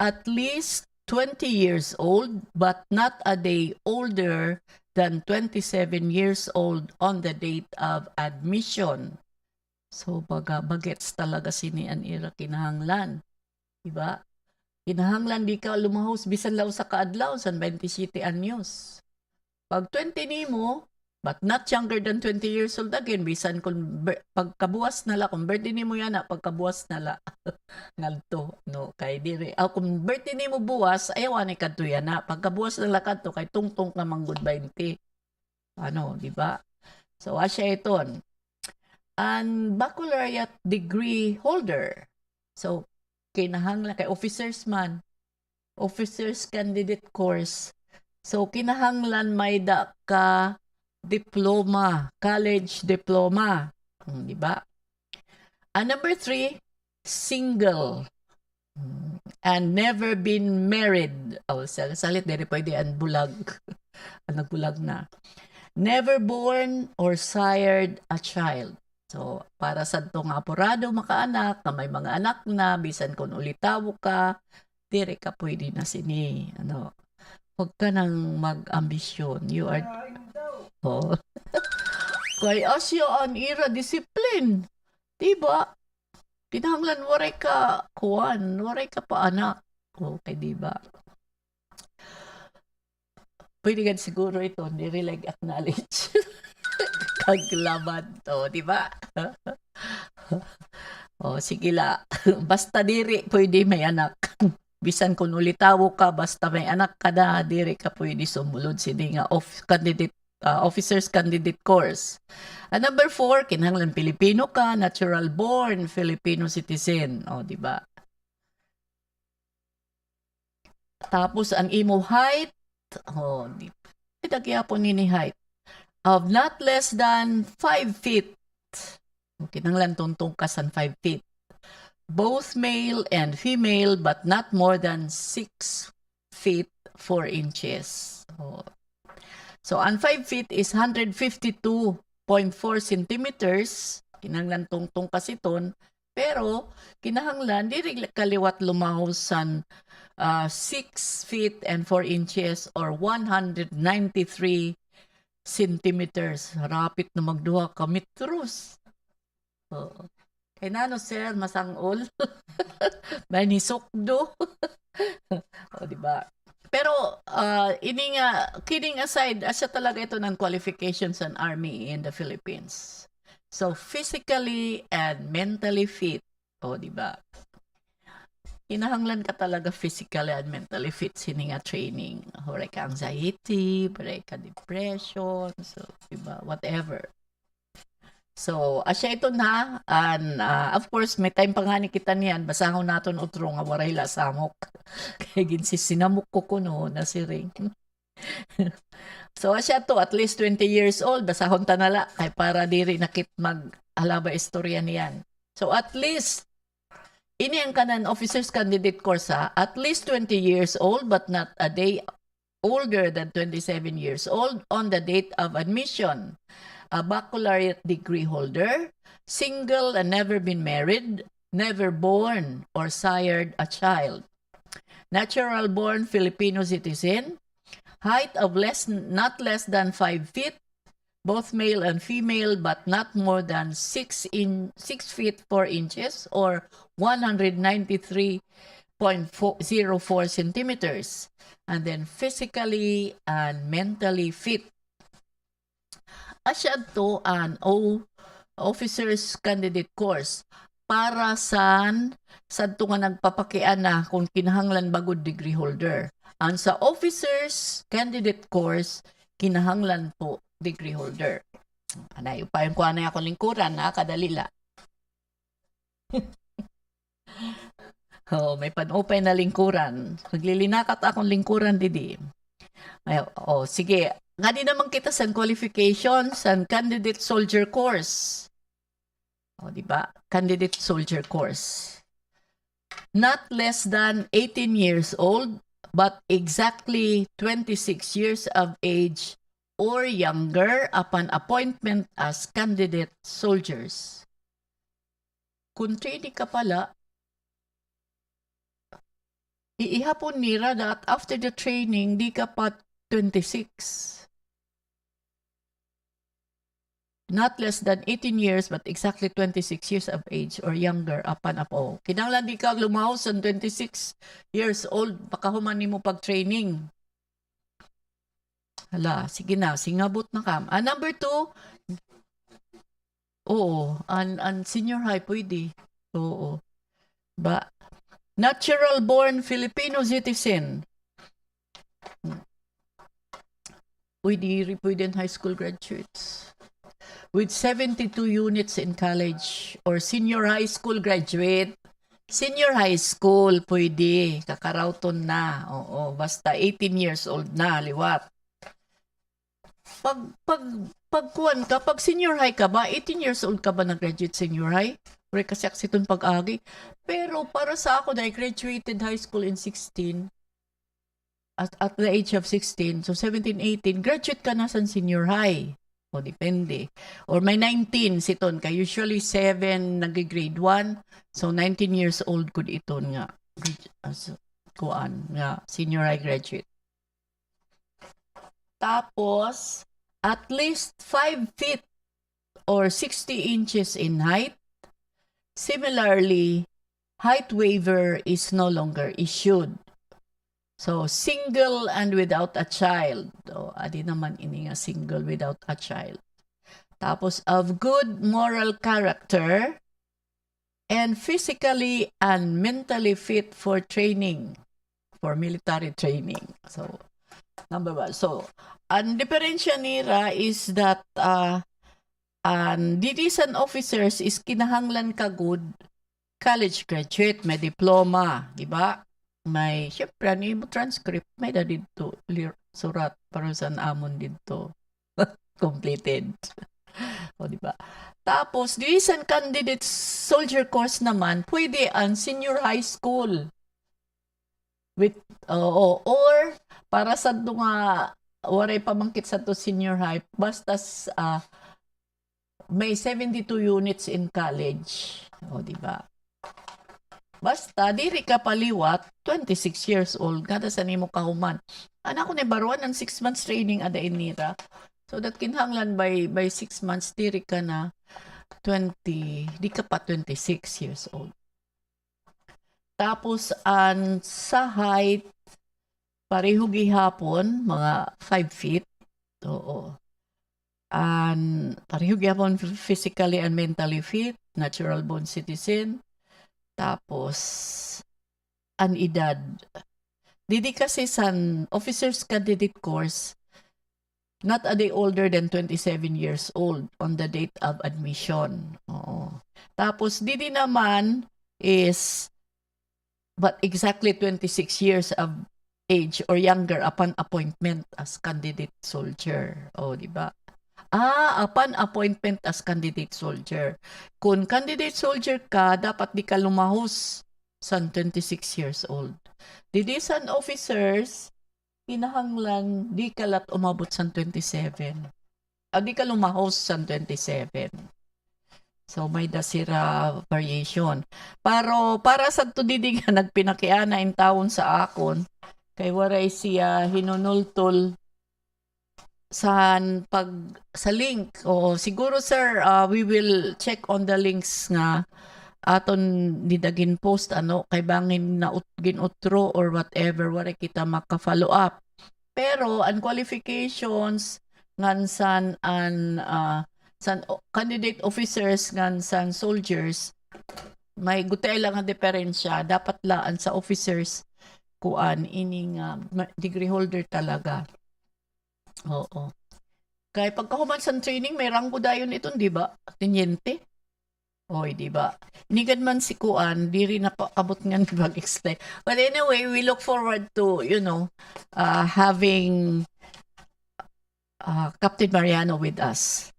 At least 20 years old but not a day older than 27 years old on the date of admission. So bagets talaga sini an ira kinahanglan. Diba? Kinahanglan di ka lumahos bisan law sa kaadlaw san 27 anyos. Pag 20 nimo but not younger than 20 years old again, bisan kung pagkabuwas na la, kung birthday nimo yan pagkabuwas na la, ngalto, no, kay diri, kung birthday nimo buwas, ayawan ni kadto yan na, pagkabuwas na la kadto, kay tungtong ka mang good 20, di ba? So, asya iton. And baccalaureate degree holder. So, kinahanglan kay officers man. Officers candidate course. So kinahanglan may da ka diploma, college diploma. Di ba? And number 3, single. And never been married. Salit diri pwede ang bulag. Ang nagbulag na. Never born or sired a child. So, para sa itong apurado makaanak, na may mga anak na, bisan kung ulitaw ka, dire ka pwede na sini. Huwag ka nang mag-ambisyon. You are... Oh. Kay asya an ira discipline. Diba? Kinahanglan waray ka kuwan, waray ka pa anak. Okay, diba? Pwede gan siguro ito, hindi like acknowledge. Kaglaban to, diba? Sige la. Basta diri, pwede may anak. Bisan kung ulitawo ka, basta may anak ka na, diri ka pwede sumulod sini nga officers candidate course. And number 4, kinahanglan Pilipino ka, natural born Filipino citizen. Di ba? Tapos ang imo height, di dagyapon nini height of not less than 5 feet. Kinahanglan tungtong ka sa 5 feet. Both male and female but not more than 6 feet 4 inches. So, ang 5 feet is 152.4 centimeters. Kinahanglan tungtong kasiton. Pero, kinahanglan, diri kaliwat lumahos sa 6 feet and 4 inches or 193 centimeters. Rapit na magduha ka metros. Kaya nano, sir, masangol. May nisukdo. Diba? Pero, kidding aside, asya talaga ito ng qualifications ng Army in the Philippines. So, physically and mentally fit. Diba? Kinahanglan ka talaga physically and mentally fit sini nga training. Huray ka anxiety, huray ka depression, so, diba? Whatever. So, asya ito na, and of course, may time pa nga ni kita niyan, basahon naton utro nga waray lasamok. Kaya sinamok ko kuno na si Ring. So, asya to, at least 20 years old, basahon tanala, kay para diri nakit mag-alaba istorya niyan. So, at least, ini ang kanan officers candidate course at least 20 years old, but not a day older than 27 years old on the date of admission. A baccalaureate degree holder, single and never been married, never born or sired a child. Natural born Filipino citizen, height of not less than 5 feet, both male and female but not more than 6 feet 4 inches or 193.04 centimeters. And then physically and mentally fit. Asya to an officers candidate course para sa to nga nagpapakian na kung kinahanglan bagod degree holder. Ang sa officers candidate course, kinahanglan po degree holder. Anay, upayon ko anay akong lingkuran na kadalila. May pan-open na lingkuran. Naglilinakat akong lingkuran didi. Sige. Nga di naman kita sa qualifications sa candidate soldier course. Diba? Candidate soldier course. Not less than 18 years old, but exactly 26 years of age or younger upon appointment as candidate soldiers. Kung trainee ka pala, iihapon nila that after the training, di ka pa 26. Not less than 18 years but exactly 26 years of age or younger upon apo. Kinahanglan di ka lumaos sa 26 years old baka human mo pag-training. Hala, sige na, singabot na kam. Number 2, an senior high pwede. Oo. Natural born Filipino citizen. Pwede high school graduates. With 72 units in college or senior high school graduate, Senior high school, pwede. Kakarauton na. Oo, basta 18 years old na, liwat. Pagkuhan ka, pag senior high ka ba, 18 years old ka ba nag-graduate senior high? Or kasi aksiton pag-agi. Pero para sa ako, I graduated high school in 16. At the age of 16, so 17, 18, graduate ka na sa senior high. O depende. Or may 19 siton ka. Usually 7 nag-grade 1. So 19 years old could iton nga. Kuan nga senior high graduate. Tapos at least 5 feet or 60 inches in height. Similarly, height waiver is no longer issued. So, single and without a child. O, adi naman ini nga single without a child. Tapos, of good moral character and physically and mentally fit for training, for military training. So, number 1. So, ang diferensya nira is that didisan officers is kinahanglan ka good college graduate, may diploma, di ba? May, syempre, mo transcript, may na dito, surat, para sa amon dito. Completed. O, diba? Tapos, division candidate soldier course naman, pwede ang senior high school. With, or, para sa nga, waray pamangkit sa to senior high, basta may 72 units in college. O, diba? Basta, diri ka paliwat, 26 years old, kada sa nimo kahuman. Anak ko ni baruan ng 6 months training ada inira. So that kinhanglan by 6 months, diri ka na 20, di ka pa 26 years old. Tapos, sa height, pareho gihapon, mga 5 feet. Oo. Pareho gihapon physically and mentally fit, natural born citizen. Tapos, ang edad. Didi kasi sa officer's candidate course, not a day older than 27 years old on the date of admission. Oo. Tapos, didi naman is but exactly 26 years of age or younger upon appointment as candidate soldier. O, di ba? Upon appointment as candidate soldier. Kung candidate soldier ka, dapat di ka lumahos sa 26 years old. Didi sa officers, kinahanglan di ka lat umabot sa 27. Di ka lumahos sa 27. So, may dasira variation. Pero, para sa to didi nga nagpinakiana in taon sa akon, kay waray siya hinunultol sa link. O siguro sir, we will check on the links nga aton didagin post kay bangin na ginutro or whatever wala kita maka-follow up. Pero ang qualifications ngan san candidate officers ngan san soldiers may gutay lang ang diferensya. Dapat laan sa officers kuan ining degree holder talaga. Oo. Kaya pagkahuman sa training, may ranggo dayon ito, di ba? Teniente. Oy, di ba? Inigad man si Kuan, di rin napakabot nga mag-explain. But anyway, we look forward to, having Captain Mariano with us.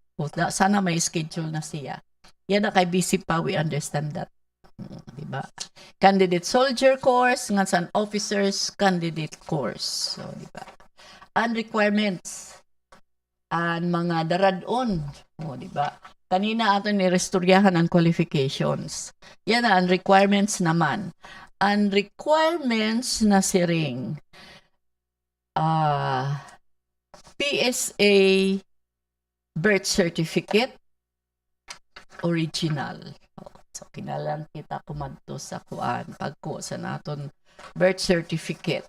Sana may schedule na siya. Yan na kay busy pa, we understand that. Di ba? Candidate soldier course, nga san officers candidate course. So, di ba? And requirements and mga daradon. O, di ba? Kanina ato ni restoryahan ang qualifications. Yan ang requirements naman. Ang requirements na siring PSA birth certificate original. So, kinalang kita kumadto sa kuan pagko sa naton birth certificate.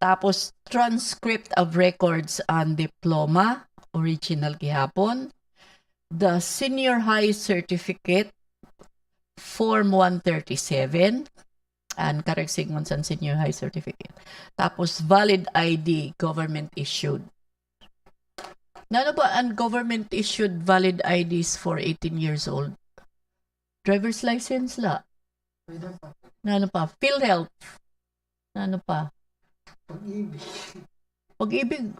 Tapos, transcript of records and diploma, original gihapon. The senior high certificate, form 137, and correct sigmund sa senior high certificate. Tapos, valid ID, government issued. Ano ba ang government issued valid IDs for 18 years old? Driver's license la. Na ano pa? PhilHealth. Na ano pa? Pag-ibig.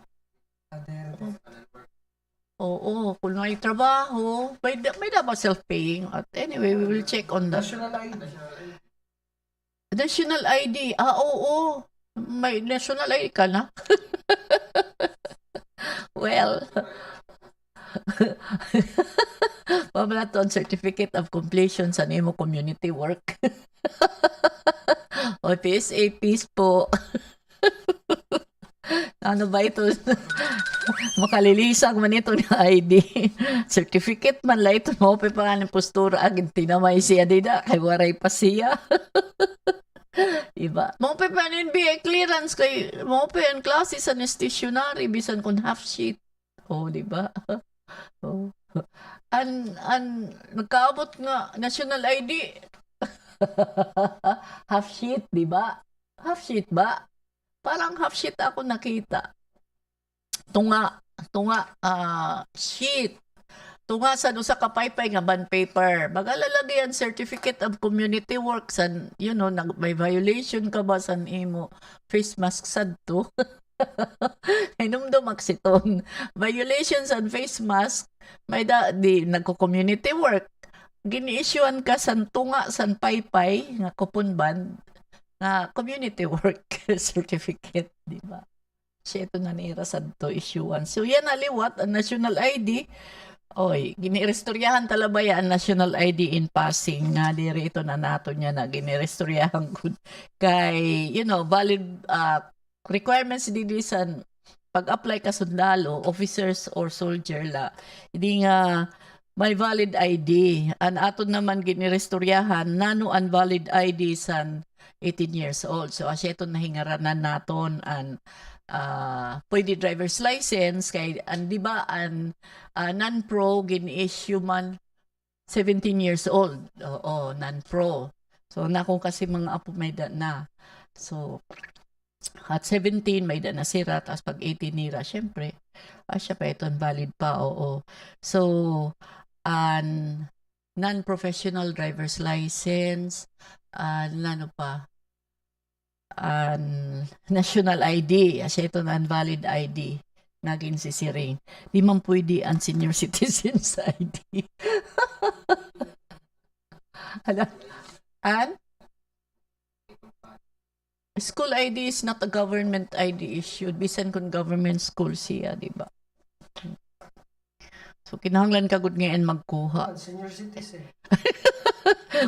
Oo, kung may trabaho, may dapat self-paying. At anyway, we will check on that. National ID. Oo. May national ID ka na? Well, pamalaton certificate of completion sa nimo community work. O PSA, peace po. Ano ba ito? Makalilisag man ito na ID. Certificate man la ito mo pa nga ng postura agad tinamay siya dida kay waray pa siya. Diba? Mo pa pa NBI clearance kay mo pa yung klase sa stationary bisan kun half sheet. Oh, diba? Oh. Nagkaabot nga national ID. Half sheet, diba? Half sheet ba? Parang half sheet ako nakita. Tunga, sheet. Tunga sa usa ka paypay nga bond paper. Magalalagay ang certificate of community work san, may violation ka ba san imo face mask sadto. Hinumdum aksiton. Violations on face mask may di nagko-community work. Gini-issuean ka san tunga san paypay nga coupon band na community work certificate, di ba? Siya ito na nira sa to issuean. So yan aliwat ang national ID. Oy, ginirestoryahan talaba yan ang national ID in passing nga diri ito na nato niya na ginirestoryahan good kay valid requirements dili sa pag-apply ka sundalo, officers or soldier la. Hindi nga may valid ID. An aton naman ginirestoryahan nano ang valid ID san 18 years old. So, asya ito nahingaranan naton ang pwede driver's license kay di ba ang non-pro gin-issue man 17 years old. Oo, non-pro. So, kung kasi mga apo may da na. So, at 17 may da na sira, tapos pag 18 nira, syempre, asya pa ito valid pa, oo. So, non-professional driver's license, ano pa, national ID, asya ito non-valid ID, naging sisiring. Di man pwede ang senior citizens ID. And school ID is not a government ID issued. Bisan kung government school siya, di ba? So, kinahanglan ka gud ngayon magkuha.
Senior citizen.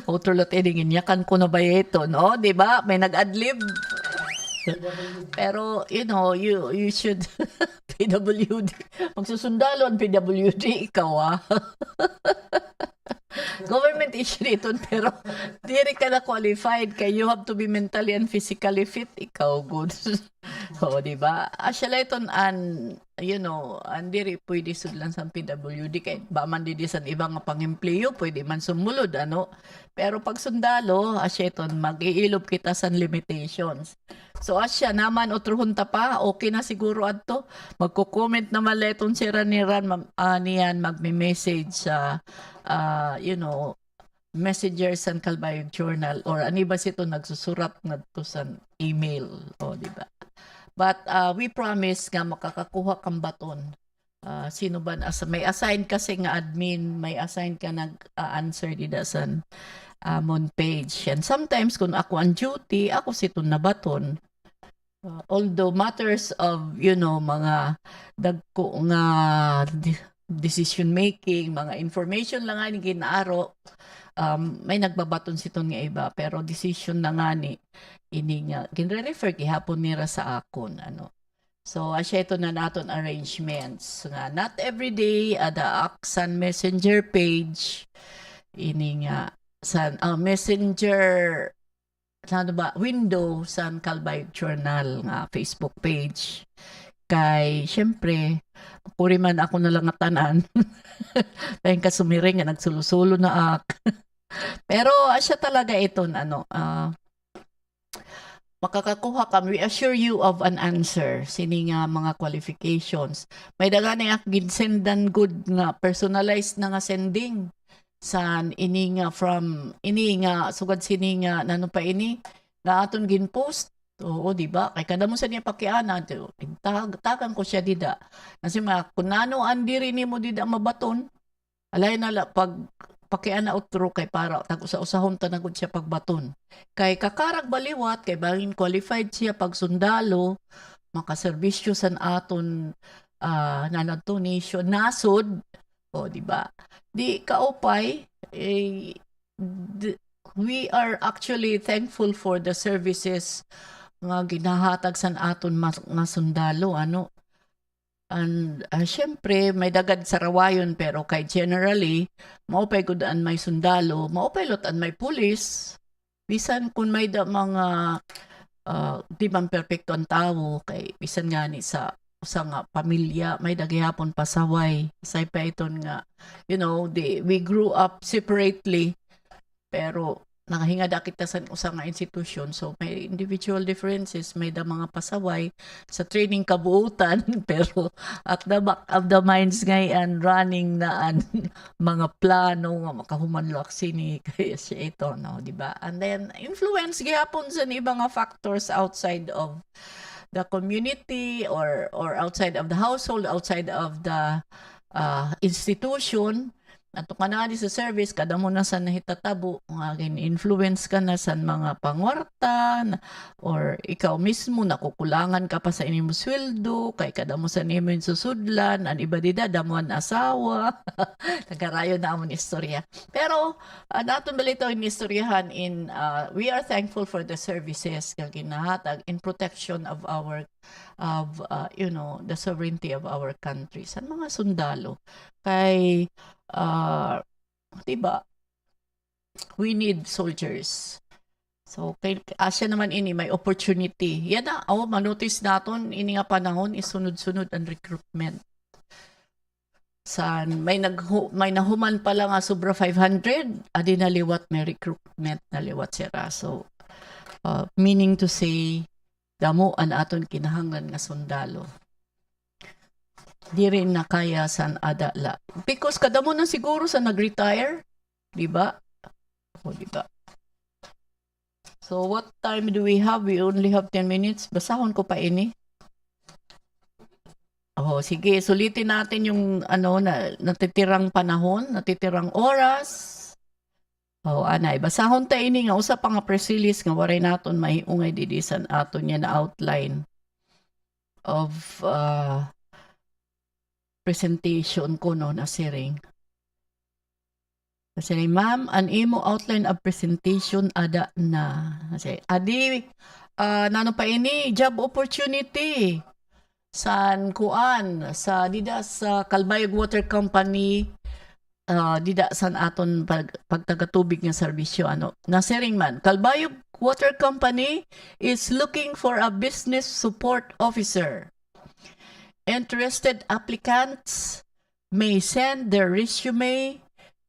Utulot edingin yakan ko na ba ito, no? Di ba? May nag-adlib. Pero, you should PWD. Magsusundalo ang PWD, ikaw Government issue ito, pero diri ka na qualified kay you have to be mentally and physically fit, ikaw good. O, diba? Asya ito diri pwede sudlan sa PWD kay ba man di sa ibang pang-empleyo, pwede man sumulod, Pero pag sundalo, asya ito, mag-iilop kita sa limitations. So asya naman utruhunta pa, okay na siguro adto. Magko-comment naman leton si Raniran niyan magme-message sa Messenger sa Calbayog Journal or anibas ito nagsusurat ngadto sa email, di ba? But we promise nga makakakuha kang baton. Sino ba may assign kasi nga admin, may assign ka nag-answer dida sa mon page. And sometimes kung ako ang duty, ako siton na baton. Although matters of, mga dagko nga decision making, mga information lang nga ni ginaaro, may nagbabaton siton nga iba, pero decision na nga ni ini nga ginre-refer gihapon nira sa akon, So, asya ito na naton arrangements. Nga, not every day, ada Aksan Messenger page, ini nga, sa Messenger window sa Calbayog Journal nga Facebook page. Kay, syempre, kuri man ako na lang tanan. Kaya kasumiring nga nagsulusulo na Pero asya talaga ito, makakakuha ka, we assure you of an answer. Sini nga mga qualifications. May daga na ginsendan good nga, personalized na nga sending. san ini nga sugad sini nga nano pa ini nga aton ginpost. Oo, di ba? Kay kada mo sa niya pakiana, tagan ko siya dida. Kasi kung nano ang diri ni mo dida mabaton, alay na pag pakiana utro kay para tag usa-usahon tanagod siya pagbaton. Kay kakarag baliwat kay bangin qualified siya pag sundalo, makaserbisyo san aton nanadto nation nasod. O di ba? Di kaupay we are actually thankful for the services nga ginahatag san aton nga sundalo and syempre may dagad sa rawayon pero kay generally maupay gudaan may sundalo maupay lotan may pulis bisan kun may mga di man perpekto ang tao kay bisan nga ni sa usa nga pamilya may daghihapon pasaway say pa iton nga we grew up separately pero nakahingad kita sa usa nga institusyon so may individual differences may mga pasaway sa training kabuutan pero at the back of the minds ngayon running na mga plano nga makahumanlak sini kaya siya ito di ba and then influence gihapon sa ibang nga factors outside of the community or outside of the household outside of the institution. Ato ka na sa service, kada mo na sa nahitatabo, influence ka na sa mga pangwarta, or ikaw mismo, nakukulangan ka pa sa inyong sweldo, kay kada mo sa inyong susudlan, ang iba dida, damuan asawa, nagkarayo na amon istorya. Pero, naton balito in istoryahan we are thankful for the services nga ginahatag in protection of our the sovereignty of our country sa mga sundalo kay diba we need soldiers so kay asya naman ini may opportunity yan na manotice naton ini nga panahon isunod-sunod ang recruitment may nahuman pala nga sobra 500 adi naliwat may recruitment naliwat sira so meaning to say damo an aton kinahanglan nga sundalo. Di rin na kaya san adala. Because kadamo na siguro sa nag-retire, di ba? O di ba? So what time do we have? We only have 10 minutes. Basahon ko pa ini. Sige, sulitin natin yung natitirang panahon, natitirang oras. Anay, basahon ta ini nga usa pa nga press release nga waray naton maiungay didisan aton niya na outline of presentation ko na siring. Kasi ma'am, an imo outline of presentation ada na. Kasi nano pa ini job opportunity sa Calbayog Water Company dida san aton pagtagatubig nga serbisyo nasiring man Calbayog Water Company is looking for a business support officer. Interested applicants may send their resume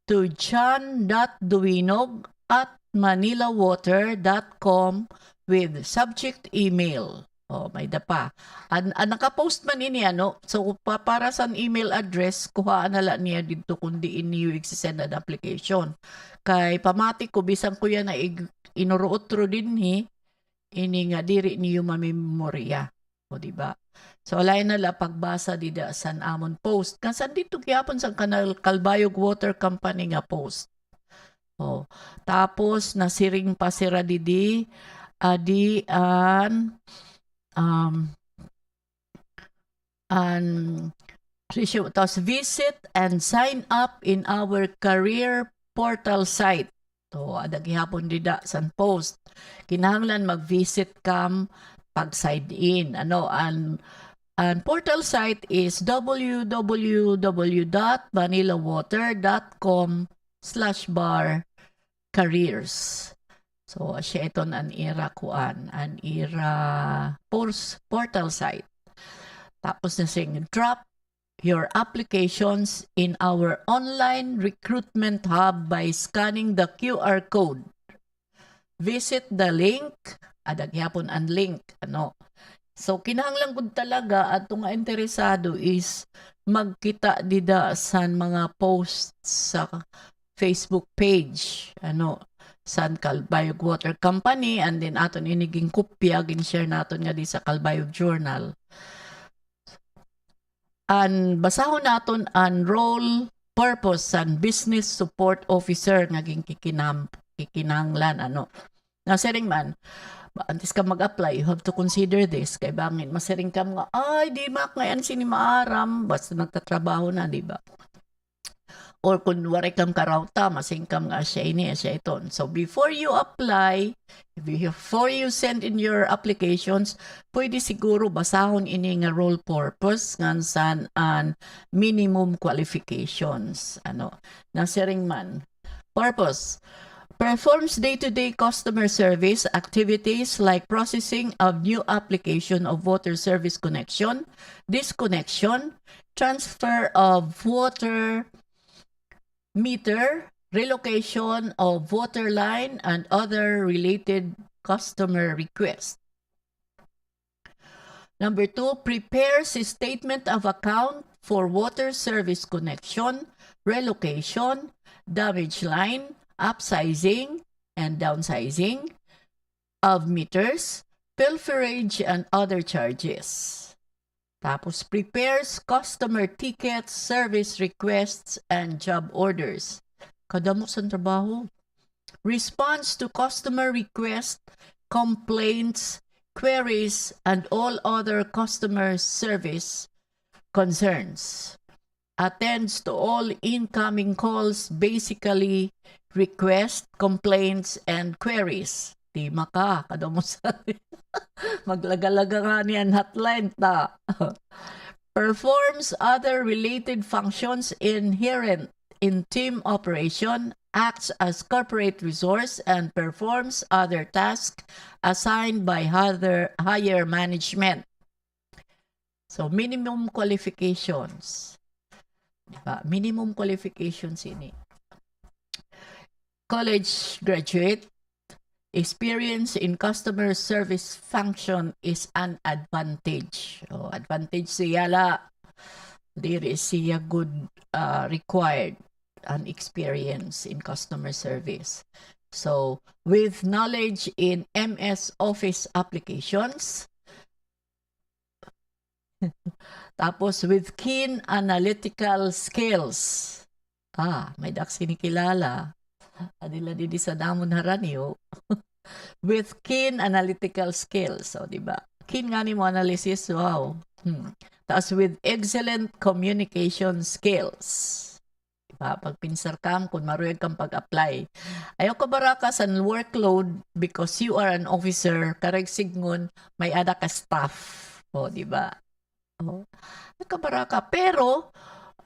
to john.duinog@manilawater.com with subject email. May dapa. Nakapost man ini so para sa email address kuhaan nala niya dito kundi niyo i-send an application. Kay pamati ko bisan ko yan na inuruotro din ini nga diri niyo mamemorya. Di ba? So alay nala pagbasa dida san amon post. Kansan dito gyapon sa kanal Calbayog Water Company nga post. Tapos nasiring pa sira didi tapos visit and sign up in our career portal site. Adagihapon dida san post. Kinahanglan mag-visit kam pag side in. Ang portal site is www.manilawater.com/careers. So, siya ito an ira portal site. Tapos na sing drop your applications in our online recruitment hub by scanning the QR code. Visit the link, adagyapon ang link, So, kinahanglan gud talaga at nga interesado is magkita dida sa mga posts sa Facebook page sa Calbayog Water Company, and then aton iniging kopya gin-share naton nga di sa Calbayog Journal. An basahon naton an role, purpose and business support officer nga kikinahanglan Nasiring man, antes ka mag-apply, you have to consider this. Kay bangin, masiring ka mga, ay, di mak, ngayon sini maaram, basta nagtatrabaho na, di ba? Or kung wari kang karauta, masing kam nga siya ini, siya iton. So before you apply, before you send in your applications, pwede siguro basahon ini nga role purpose ngan an minimum qualifications. Nasiring man. Purpose. Performs day-to-day customer service activities like processing of new application of water service connection, disconnection, transfer of water meter, relocation of water line, and other related customer requests. Number 2, prepares a statement of account for water service connection, relocation, damage line, upsizing and downsizing of meters, pilferage, and other charges. Tapos, prepares customer tickets, service requests, and job orders. Kadamo sa trabaho. Responds to customer requests, complaints, queries, and all other customer service concerns. Attends to all incoming calls, basically requests, complaints, and queries. Di maka, kadamo sa maglagalaga nga niyan hotline ta. Performs other related functions inherent in team operation, acts as corporate resource, and performs other tasks assigned by higher management. So, minimum qualifications. Diba? Minimum qualifications ini. College graduate, experience in customer service function is an advantage. Advantage siya la. There is siya good required an experience in customer service. So, with knowledge in MS Office applications, tapos with keen analytical skills. May dak sinikilala. Adila di sa damon haraniyo. With keen analytical skills. So, diba? Keen nga ni mo analysis, wow. Tapos with excellent communication skills. Diba? Pag pinsar kam, kung maruyag kang pag-apply. Ayaw ka baraka sa workload because you are an officer, karag signon, may ada ka staff. Diba? Kabaraka. Pero,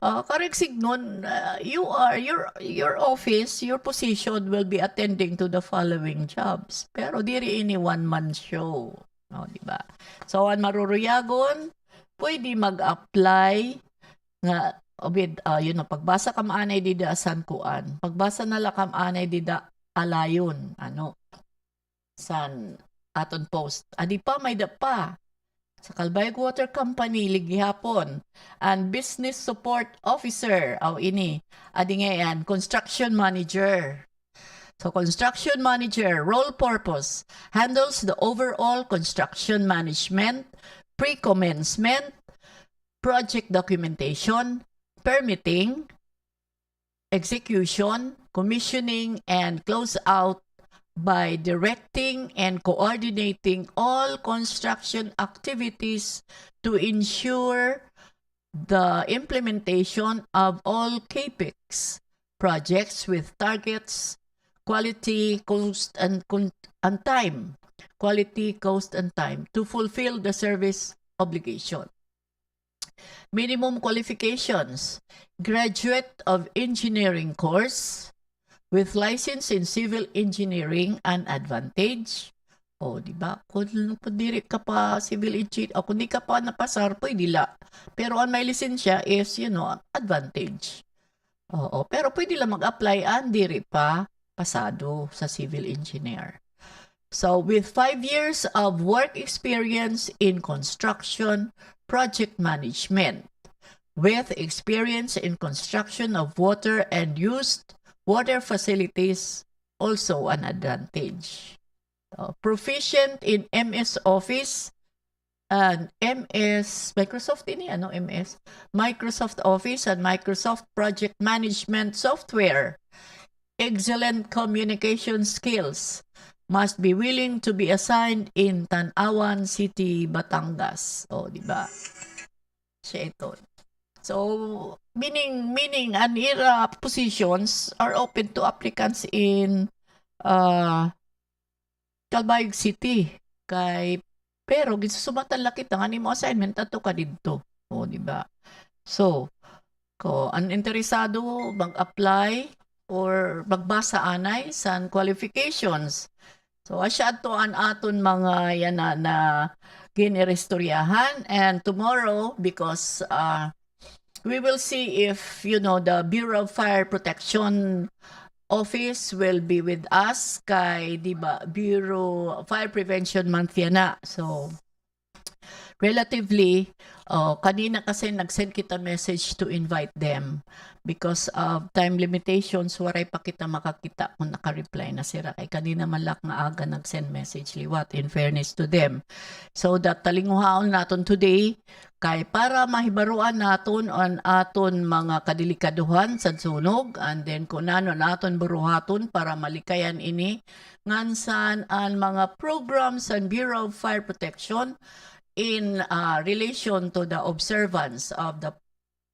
karag signon, your office, your position will be attending to the following jobs. Pero diri ini one-man show. Diba? So, ang maruruyagon, pwede mag-apply nga, pagbasa kam anay dida asan kuan. Pagbasa nala kam anay dida alayon. San aton post. Adi pa, may da pa. Sa Calbayog Water Company, ligihapon. And Business Support Officer, ini. Adi ngayon, Construction Manager. So, Construction Manager, role purpose, handles the overall construction management, pre-commencement, project documentation, permitting, execution, commissioning, and close-out by directing and coordinating all construction activities to ensure the implementation of all CAPEX projects with targets, quality, cost, and time. Quality, cost, and time to fulfill the service obligation. Minimum qualifications. Graduate of engineering course with license in civil engineering an advantage. Diba? Kung diri ka pa civil engineer, kung di ka pa napasar, pwede la. Pero ang may lisensya is, advantage. Pero pwede lang mag-apply ang diri pa pasado sa civil engineer. So, with 5 years of work experience in construction, project management, with experience in construction of water and used water facilities also an advantage. Proficient in MS Office and Microsoft Microsoft Office and Microsoft Project Management Software. Excellent communication skills. Must be willing to be assigned in Tanawan City, Batangas. Di ba? Siya ito. So, meaning ANIRA positions are open to applicants in Calbayog City. Pero gisusubatan lakit ang animo assignment ato ka didto. Di ba? So, kung ang interesado mag-apply or magbasa anay sa qualifications. So, asya ato an aton mga yan na ginirestoryahan, and tomorrow, because we will see if the Bureau of Fire Protection Office will be with us kay diba Bureau Fire Prevention Month yan na. So relatively kanina kasi nag-send kita message to invite them because of time limitations, waray pa kita makakita kung naka-reply na sila. Kay kanina malak nga aga nag-send message liwat, in fairness to them. So that talinguhaon naton today kay para mahibaruan naton on aton mga kadilikaduhan sa sunog, and then kung ano naton buruhaton para malikayan ini ngansan ang mga programs and Bureau of Fire Protection in relation to the observance of the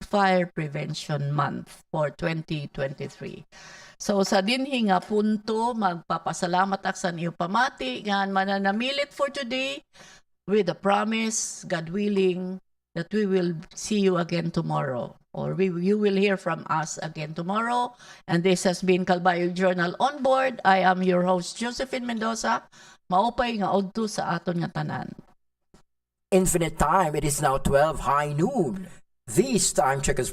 Fire Prevention Month for 2023. So sa dinhi nga punto, magpapasalamat ak sa iyo pamati nga mananamilit for today with the promise, God willing, that we will see you again tomorrow, or you will hear from us again tomorrow. And this has been Calbayog Journal on Board. I am your host, Josephine Mendoza. Maupay nga odto sa aton nga tanan.
Infinite time, it is now 12 high noon. This time check is